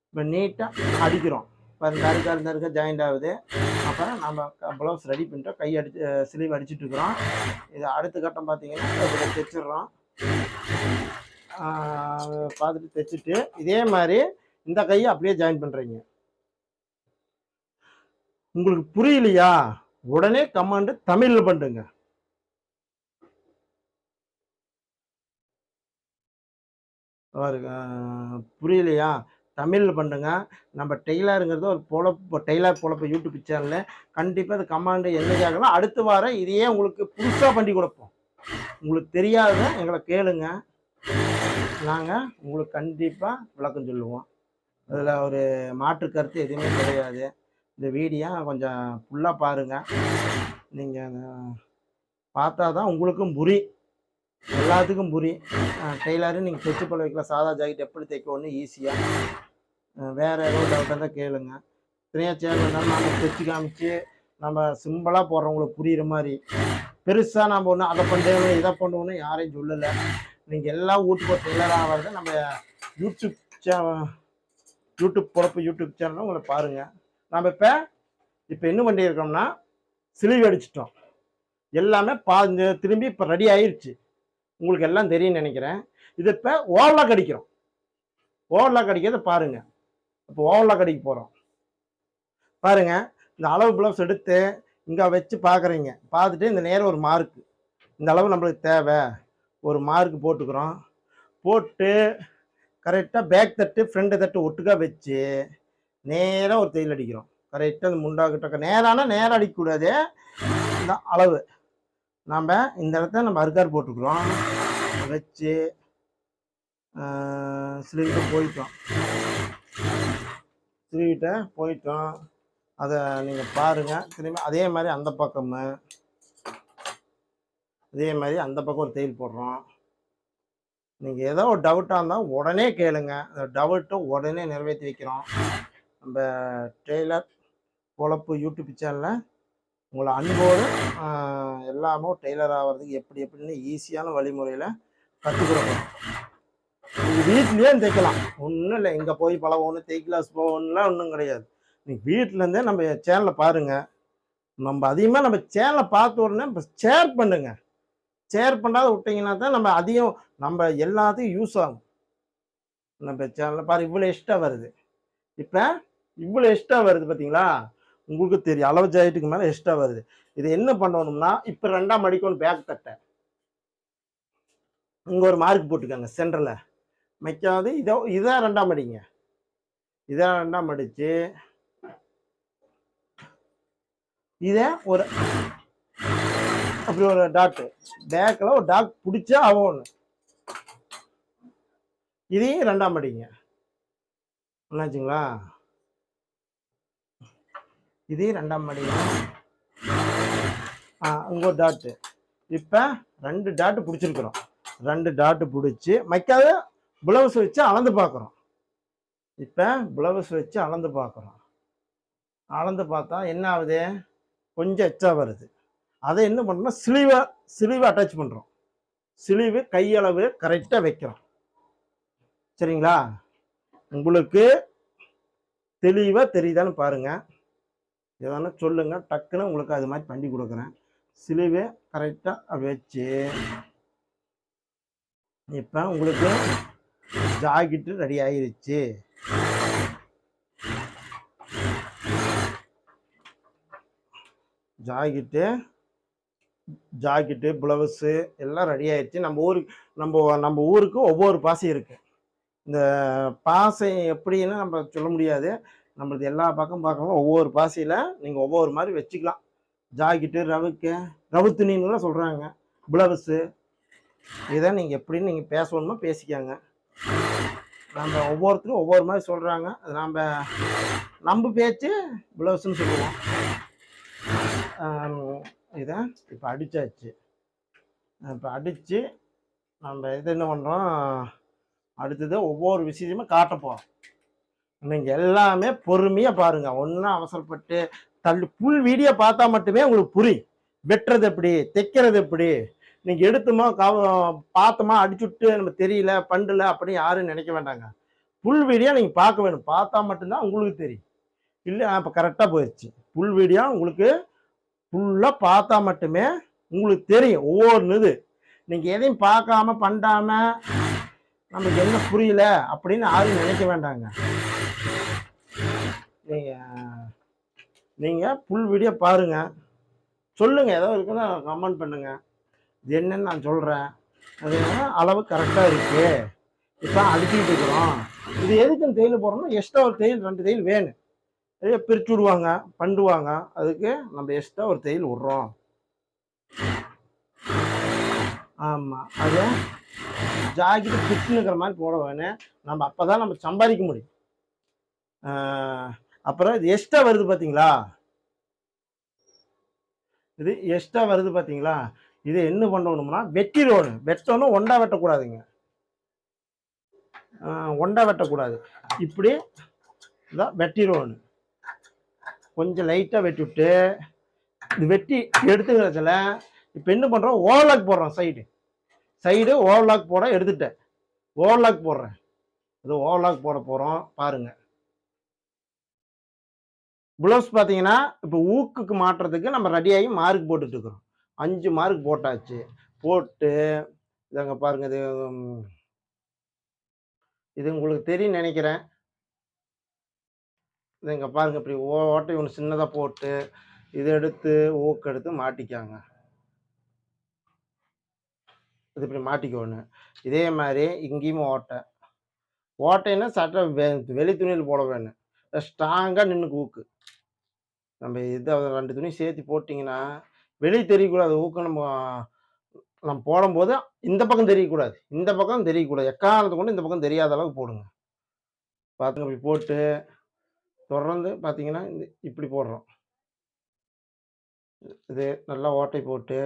இப்போ நீட்டாக அடிக்கிறோம். இப்போ இந்த அருக்க ஜாயிண்ட் ஆகுது. அப்புறம் நம்ம ப்ளவுஸ் ரெடி பண்ணிட்டோம். கை ஸ்லீவ் அடிச்சுட்டு இருக்கிறோம். இது அடுத்த கட்டம் பார்த்தீங்கன்னா இதை தைச்சிட்றோம். பார்த்துட்டு தைச்சிட்டு இதே மாதிரி இந்த கையை அப்படியே ஜாயின் பண்ணுறீங்க. உங்களுக்கு புரியலையா? உடனே கமாண்டு தமிழில் பண்ணுங்க. புரியலையா? தமிழில் பண்ணுங்க. நம்ம டெய்லருங்கிறது ஒரு பொழப்பு, டெய்லர் பொழப்பு யூடியூப் சேனலில் கண்டிப்பாக அது கமாண்டு என்னைக்காகலாம் அடுத்த வாரம் இதையே உங்களுக்கு புதுசாக பண்ணி கொடுப்போம். உங்களுக்கு தெரியாத எங்களை கேளுங்க, நாங்கள் உங்களுக்கு கண்டிப்பாக விளக்கம் சொல்லுவோம். அதில் ஒரு மாற்று கருத்து எதுவுமே கிடையாது. இந்த வீடியோ கொஞ்சம் ஃபுல்லாக பாருங்கள். நீங்கள் பார்த்தா தான் உங்களுக்கும் புரியும், எல்லாத்துக்கும் புரியும். டெய்லரு நீங்கள் தைச்சு பழ வைக்கலாம். சாதா ஜாக்கெட் எப்படி தைக்கணும்னு ஈஸியாக. வேறு ஏதோ டவுட்டாக தான் கேளுங்க. தனியாக சேனல் நாங்கள் தைச்சு காமிச்சு நம்ம சிம்பிளாக போடுறவங்களுக்கு புரிகிற மாதிரி பெருசாக நம்ம ஒன்று அதை பண்ணுறோம் இதை பண்ணுவோன்னு யாரையும் சொல்லலை. நீங்கள் எல்லாம் ஊட்டு டெய்லர் ஆகிறது நம்ம யூடியூப் பொழப்பு யூடியூப் சேனலும் உங்களை பாருங்கள். நம்ம இப்போ என்ன பண்ணியிருக்கோம்னா ஸ்லீவ் அடிச்சிட்டோம். எல்லாமே திரும்பி இப்போ ரெடி ஆயிடுச்சு. உங்களுக்கு எல்லாம் தெரியும்னு நினைக்கிறேன். இது இப்போ ஓவர்லாக் அடிக்கிறோம். ஓவர்லாக் அடிக்கிறத பாருங்கள். இப்போ ஓவர்லாக் அடிக்க போகிறோம் பாருங்கள். இந்த அளவு ப்ளவுஸ் எடுத்து இங்கே வச்சு பார்க்குறீங்க. பார்த்துட்டு இந்த நேரம் ஒரு மார்க்கு, இந்த அளவு நம்மளுக்கு தேவை, ஒரு மார்க் போட்டுக்கிறோம். போட்டு கரெக்டாக பேக் தட்டு ஃப்ரண்ட் தட்டு ஒட்டுக்காக வச்சு நேராக ஒரு தையல் அடிக்கிறோம். கரெக்டாக அந்த முண்டாக்கிட்ட நேரானா நேரம் அடிக்கக்கூடாது. இந்த அளவு நாம் இந்த இடத்த நம்ம அறுக்கார் போட்டுக்கிறோம். வச்சு ஸ்லீவ்கிட்ட போயிட்டோம். அதை நீங்கள் பாருங்கள். திரும்பி அதே மாதிரி அந்த பக்கம் ஒரு தையல் போடுறோம். நீங்கள் ஏதோ ஒரு டவுட்டாக இருந்தால் உடனே கேளுங்க. அந்த டவுட்டை உடனே நிறைவேற்றி வைக்கிறோம். நம்ம டெய்லர் பொழப்பு யூடியூப் சேனலில் உங்களை அன்போடு எல்லாமே டெய்லர் ஆகிறதுக்கு எப்படின்னு ஈஸியான வழிமுறையில் கற்றுக்கிறோம். நீங்கள் வீட்லேயே தைக்கலாம். ஒன்றும் இல்லை, இங்கே போய் பழகணும், கிளாஸ் போகணும்லாம் ஒன்றும் கிடையாது. நீங்கள் வீட்டிலேருந்தே நம்ம சேனலை பாருங்கள். நம்ம அதிகமாக நம்ம சேனலை பார்த்த உடனே இப்போ ஷேர் பண்ணுங்கள். ஷேர் பண்ணாத விட்டிங்கன்னா தான் நம்ம அதிகம் நம்ம எல்லாத்துக்கும் யூஸ் ஆகும். நம்ம சேனலில் பாரு இவ்வளோ எக்ஸ்ட்ரா வருது. இப்போ இவ்வளோ எக்ஸ்ட்ரா வருது பார்த்தீங்களா? உங்களுக்கு தெரியும், அளவு ஜாக்கெட்டுக்கு மேலே எக்ஸ்ட்ரா வருது. இது என்ன பண்ணணும்னா இப்போ 2ஆம் மடிக்கணும் பேக் தட்டை. இங்கே ஒரு மார்க் போட்டுக்கோங்க சென்டரில். மைக்காவது இதான் 2ஆம் அடிங்க. இதான் 2ஆம் அடிச்சு இதை ஒரு அப்படி ஒரு டாட்டு பேக்கில் ஒரு டாட் பிடிச்சா ஆகணும். இதையும் 2ஆம் அடிங்க. என்னாச்சுங்களா? இதையும் 2ஆம் அடிங்க. இங்கே ஒரு டாட்டு. இப்போ 2 டாட்டு பிடிச்சிருக்கிறோம். 2 டாட்டு பிடிச்சி மைக்காத ப்ளவுஸ் வச்சு அளந்து பார்க்குறோம். இப்போ ப்ளவுஸ் வச்சு அளந்து பார்க்குறோம். அளந்து பார்த்தா என்ன ஆகுது? கொஞ்சம் எச்சா வருது. அதை என்ன பண்ணுறோம்னா ஸ்லீவை அட்டாச் பண்ணுறோம். ஸ்லீவு கையளவு கரெக்டாக வைக்கிறோம். சரிங்களா? உங்களுக்கு தெளிவாக தெரியுதான்னு பாருங்கள். எதனா சொல்லுங்கள், டக்குன்னு உங்களுக்கு அது மாதிரி பண்ணி கொடுக்குறேன். ஸ்லீவை கரெக்டாக வச்சு இப்போ உங்களுக்கு ஜாக்கெட்டு ரெடி ஆயிருச்சு. ஜாக்கெட்டு ப்ளவுஸு எல்லாம் ரெடி ஆயிடுச்சு. நம்ம ஊருக்கு ஒவ்வொரு பாசை இருக்குது. இந்த பாசை எப்படின்னு நம்ம சொல்ல முடியாது. நம்மளது எல்லா பக்கம் பார்க்கணும். ஒவ்வொரு பாசையில் நீங்கள் ஒவ்வொரு மாதிரி வச்சுக்கலாம். ஜாக்கெட்டு ரவு துணின்னுலாம் சொல்கிறாங்க. ப்ளவுஸு இதை நீங்கள் எப்படின்னு நீங்கள் பேசணுமோ பேசிக்காங்க. நம்ம ஒவ்வொருத்தரும் ஒவ்வொரு மாதிரி சொல்கிறாங்க. அது நம்ம பேச்சு ப்ளவுஸ்ன்னு சொல்லுவோம். இதை இப்போ அடித்தாச்சு. இப்போ அடித்து நம்ம இது என்ன பண்ணுறோம், அடுத்தது ஒவ்வொரு விஷயத்தையுமே காட்ட போகிறோம். நீங்கள் எல்லாமே பொறுமையாக பாருங்கள். ஒன்றும் அவசரப்பட்டு ஃபுல் வீடியோ பார்த்தா மட்டுமே உங்களுக்கு புரியும். வெட்டுறது எப்படி, தைக்கிறது எப்படி. நீங்கள் எடுத்துமா பார்த்தோமா அடிச்சுட்டு நம்ம தெரியல பண்ணல அப்படின்னு யாரும் நினைக்க வேண்டாங்க. ஃபுல் வீடியோ நீங்கள் பார்க்க வேணும். பார்த்தா மட்டும்தான் உங்களுக்கு தெரியும். இல்லை இப்போ கரெக்டாக போயிடுச்சு. ஃபுல் வீடியோ உங்களுக்கு ஃபுல்லாக பார்த்தா மட்டுமே உங்களுக்கு தெரியும் ஒவ்வொரு இது. நீங்கள் எதையும் பார்க்காம பண்ணாமல் நமக்கு என்ன புரியல அப்படின்னு யாரும் நினைக்க வேண்டாங்க. நீங்கள் ஃபுல் வீடியோ பாருங்கள். சொல்லுங்கள், ஏதோ இருக்குன்னா கமெண்ட் பண்ணுங்கள். இது என்னன்னு நான் சொல்கிறேன். அது அளவு கரெக்டாக இருக்குது. இப்போ அடிச்சுட்டு இருக்கிறோம். இது எதுக்குன்னு தையல் போடுறோம்னா எக்ஸ்ட்ரா ஒரு தையல் 2 தையல் வேணும். பிரித்து விடுவாங்க, பண்ணுவாங்க. அதுக்கு நம்ம எக்ஸ்ட்ரா ஒரு தையல் விட்றோம். ஆமாம், அது ஜாக்கெட்டு பிச்சுன்னுக்கிற மாதிரி போட வேணும். நம்ம அப்போ தான் நம்ம சம்பாதிக்க முடியும். அப்புறம் இது எக்ஸ்ட்ரா வருது பார்த்தீங்களா? இது எக்ஸ்ட்ரா வருது பார்த்தீங்களா? இது என்ன பண்ணணும்னா வெட்டணும். ஒண்டா வெட்டக்கூடாதுங்க. ஒண்டா வெட்டக்கூடாது. இப்படி இதான் வெட்டிடுவோன்னு கொஞ்சம் லைட்டாக வெட்டிவிட்டு இது வெட்டி எடுத்துக்கிறதுல இப்போ என்ன பண்ணுறோம், ஓவர்லாக் போடுறோம். சைடு ஓவர்லாக் போட எடுத்துட்டேன். ஓவர்லாக் போடுறேன். இது ஓவர்லாக் போட போகிறோம் பாருங்கள். ப்ளவுஸ் பார்த்தீங்கன்னா இப்போ ஊக்குக்கு மாட்டுறதுக்கு நம்ம ரெடியாகி மார்க் போட்டுட்டு இருக்கிறோம். 5 மார்க் போட்டாச்சு. போட்டு இதாங்க பாருங்கள். இது உங்களுக்கு தெரியும் நினைக்கிறேன். இங்க பாருங்க, இப்படி ஓட்டை ஒன்று சின்னதாக போட்டு இதை எடுத்து ஊக்கெடுத்து மாட்டிக்காங்க. இது இப்படி மாட்டிக்கணும். இதே மாதிரி இங்கேயும் ஓட்டைன்னா சட்டை வெளி துணியில் போட வேணும். ஸ்ட்ராங்காக நின்றுக்கு ஊக்கு. நம்ம இதை 2 துணி சேர்த்து போட்டிங்கன்னா வெளியே தெரியக்கூடாது. ஊக்கு நம்ம போடும்போது இந்த பக்கம் தெரியக்கூடாது, இந்த பக்கம் தெரியக்கூடாது. எக்காரணத்தை கொண்டு இந்த பக்கம் தெரியாத அளவுக்கு போடுங்க. பார்த்துங்க. இப்படி போட்டு தொடர்ந்து பார்த்தீங்கன்னா இப்படி போடுறோம். இது நல்லா ஓட்டை போட்டு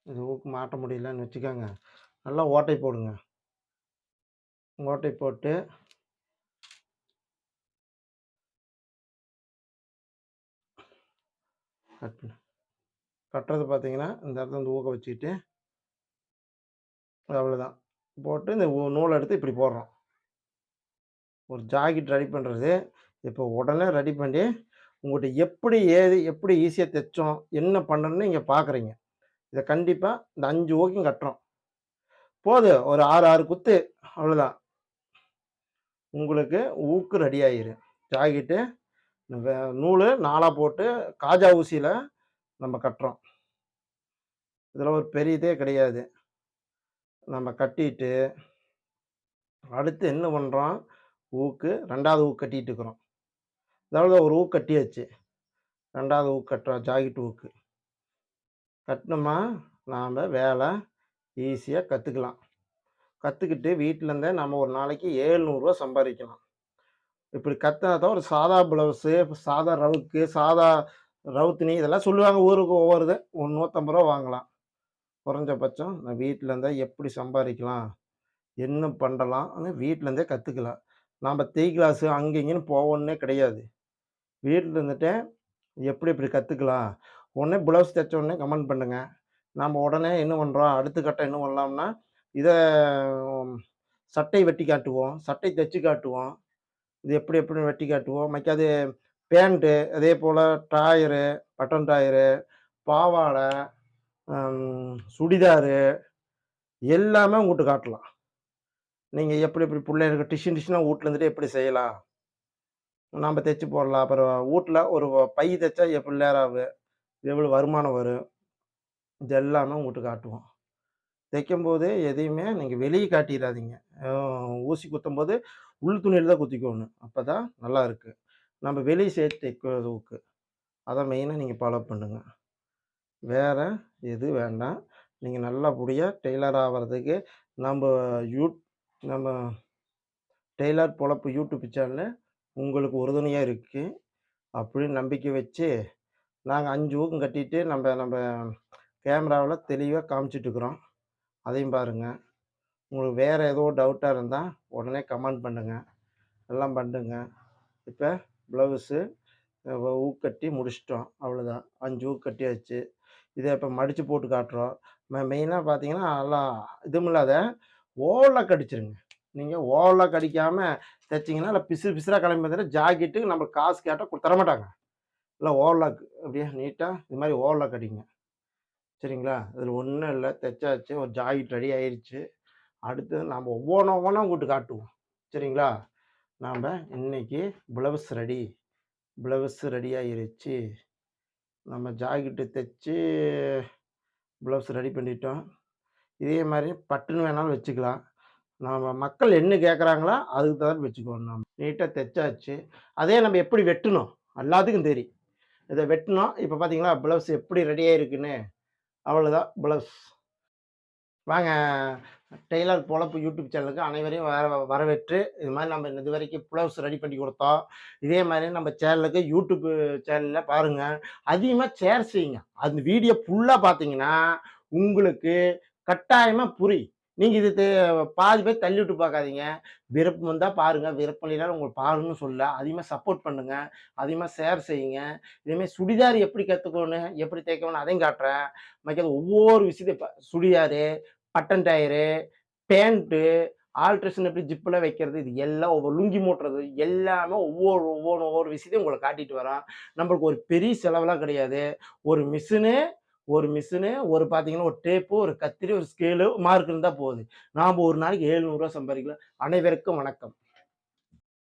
இது ஊக்கு மாட்ட முடியலன்னு வச்சுக்கோங்க. நல்லா ஓட்டை போடுங்க. ஓட்டை போட்டு கட்டுறது பார்த்தீங்கன்னா இந்த இடத்துல வந்து ஊக்க வச்சுக்கிட்டு அவ்வளோதான் போட்டு இந்த நூலை எடுத்து இப்படி போடுறோம். ஒரு ஜாக்கெட் ரெடி பண்ணுறது இப்போ உடனே ரெடி பண்ணி உங்கள்கிட்ட எப்படி ஈஸியாக தைச்சோம் என்ன பண்ணணும்னு நீங்கள் பார்க்குறீங்க. இதை கண்டிப்பாக இந்த 5 ஊக்கும் கட்டுறோம். போதும், ஒரு 6 குத்து அவ்வளோதான். உங்களுக்கு ஊக்கு ரெடி ஆயிரும். ஜாக்கெட்டு நூல் 4 போட்டு காஜா ஊசியில் நம்ம கட்டுறோம். இதில ஒரு பெரிய இதே கிடையாது. நம்ம கட்டிட்டு, அடுத்து என்ன பண்றோம், ஊக்கு 2வது ஊக்கு கட்டிட்டு இருக்கிறோம். அதாவது ஒரு ஊக்கு கட்டியாச்சு. 2வது ஊக்கு கட்டுறோம். ஜாக்கெட் ஊக்கு. கட்டுனோமா, நாம வேலை ஈஸியா கத்துக்கலாம். கத்துக்கிட்டு வீட்ல இருந்தே நம்ம ஒரு நாளைக்கு ரூ. 700 சம்பாரிக்கலாம். இப்படி கத்துனா தான் ஒரு சாதா ப்ளவுஸு, சாதா ரவுக்கு, சாதா ரவுத்துணி இதெல்லாம் சொல்லுவாங்க ஊருக்கு ஒவ்வொரு இது. ஒரு ரூ. 150 வாங்கலாம். குறைஞ்சபட்சம் நான் வீட்ல இருந்தே எப்படி சம்பாரிக்கலாம்? என்ன பண்ணலாம்ன்னு வீட்ல இருந்தே கத்துக்கலாம். நாம கிளாஸு அங்க இங்கன்னு போவோன்னே கிடையாது. வீட்ல இருந்துட்டே எப்படி எப்படி கத்துக்கலாம்? உடனே ப்ளவுஸ் தச்ச உடனே கமெண்ட் பண்ணுங்க. நாம உடனே என்ன பண்றோம், அடுத்த கட்டம் என்ன பண்ணலாம்னா, இத சட்டை வெட்டி காட்டுவோம். சட்டை தச்சு காட்டுவோம். இது எப்படி எப்படின்னு வெட்டி காட்டுவோம். அது பேண்ட்டு, அதேபோல டாயரு, பட்டன் டாயரு, பாவாடை, சுடிதாரு எல்லாமே உங்கட்ட காட்டலாம். நீங்க எப்படி எப்படி புள்ளைகளுக்கு டிஷ்யூனா வூட்ல இருந்துட்டு எப்படி செய்யலாம்? நாம தச்சு போடலாம். அப்புறம் வூட்ல ஒரு பை தச்சா எவ்வளோ எவ்வளோ வருமானம் வரும்? இது எல்லாமே உங்கட்ட காட்டுவோம். தைக்கும்போது எதையுமே நீங்க வெளிய காட்டிறாதீங்க. அ ஊசி குத்தும்போது உள் துணியில தான் குத்திக்கோணும். அப்பதான் நல்லா இருக்கு. நம்ம வெளிய சேர்த்து தைக்கிறதுக்கு. அத மெயினா நீங்க ஃபாலோ பண்ணுங்க. வேற எது வேண்டாம். நீங்க நல்லபடியா டெய்லர் ஆவறதுக்கு நம்ப யூட் நம்ம டெய்லர் பொழப்பு யூடியூப் சேனலு உங்களுக்கு உறுதுணையா இருக்கு. அப்படின்னு நம்பிக்கை வச்சு, நாங்க 5 ஊக்கம் கட்டிட்டு நம்ப நம்ப கேமராவுல தெளிவா காமிச்சுட்டுருக்குறோம். அதையும் பாருங்க. உங்களுக்கு வேற ஏதோ டவுட்டா இருந்தா, உடனே கமெண்ட் பண்ணுங்க. எல்லாம் பண்ணுங்க. இப்ப ப்ளவுஸு ஊக்கட்டி முடிச்சுட்டோம். அவ்வளோதான். 5 ஊக்கு கட்டியாச்சு. இத இப்ப மடிச்சு போட்டு காட்டுறோம். மெயினா பார்த்தீங்கன்னா, நல்லா இதுமில்லாத ஓவர்லாக் அடிச்சிருங்க. நீங்க ஓவர்லாக் அடிக்காம தைச்சீங்கன்னா, இல்ல பிசுறு பிசுறா கிளம்பி வந்துரும். ஜாக்கெட்டுக்கு நம்மளுக்கு காசு கேட்டா தரமாட்டாங்க. இல்ல ஓவர்லாக் அப்படியே நீட்டா இது மாரி ஓவர்லாக் அடிங்க. சரிங்களா? இதில ஒண்ணும் இல்ல. தைச்சாச்சு. ஒரு ஜாக்கெட் ரெடி ஆயிருச்சு. அடுத்தது நாம ஒவ்வொன்னா ஒவ்வொன்னா உங்கட்ட காட்டுவோம். சரிங்களா? நாம இன்னைக்கு ப்ளவுஸ் ரெடி. ப்ளவுஸ் ரெடி ஆயிருச்சு. நம்ம ஜாக்கெட்டு தச்சு ப்ளவுஸ் ரெடி பண்ணிட்டோம். இதே மாரி பட்டுன்னு வேணாலும் வச்சுக்கலாம். நாம மக்கள் என்ன கேட்குறாங்களோ, அதுக்கு தகுந்தாப்புல வச்சுக்குவோம் நாம. நீட்டா தச்சாச்சு. அதே நம்ம எப்படி வெட்டணும்? எல்லாத்துக்கும் தெரியும். இத வெட்டினோம். இப்ப பார்த்தீங்களா, ப்ளவுஸ் எப்படி ரெடி ஆயிருக்குன்னு. அவ்வளோதான் ப்ளவுஸ். வாங்க டெய்லர் பொழப்பு யூடியூப் சேனலுக்கு அனைவரையும் வரவேற்று, இது மாரி நம்ம இதுவரைக்கும் ப்ளவுஸ் ரெடி பண்ணி குடுத்தோம். இதே மாரி நம்ம சேனலுக்கு யூடியூப் சேனல்ல பாருங்க. அதிகமா ஷேர் செய்யுங்க. அந்த வீடியோ ஃபுல்லா பார்த்தீங்கன்னா, உங்களுக்கு கட்டாயமா புரியும். நீங்க இது பாதி பேர் தள்ளி விட்டு பார்க்காதீங்க. விருப்பம் இருந்தா பாருங்க. விருப்பம் இல்லைனாலும் உங்களுக்கு பாருங்கன்னு சொல்லல. அதிகமா சப்போர்ட் பண்ணுங்க. அதிகமா ஷேர் செய்யுங்க. இதே மாரி சுடிதார் எப்படி கத்துக்கணும், எப்படி தைக்கணும்னு அதையும் காட்டுறேன். ஒவ்வொரு விஷயத்தையும் churidar, button tyre, pant, alteration எப்படி ஜிப்ல வைக்கிறது, இது எல்லாம் ஒவ்வொரு லுங்கி மூட்டுறது எல்லாமே ஒவ்வொரு விஷயத்தையும் உங்களுக்கு காட்டிட்டு வரோம். நம்மளுக்கு ஒரு பெரிய செலவெல்லாம் கிடையாது. ஒரு மிஷினு ஒரு பார்த்தீங்கன்னா, ஒரு டேப்பு, ஒரு கத்திரி, ஒரு ஸ்கேலு, மார்க் இருந்தா போதும். நாம ஒரு நாளைக்கு ரூ. 700 சம்பாதிக்கலாம். அனைவருக்கும் வணக்கம்.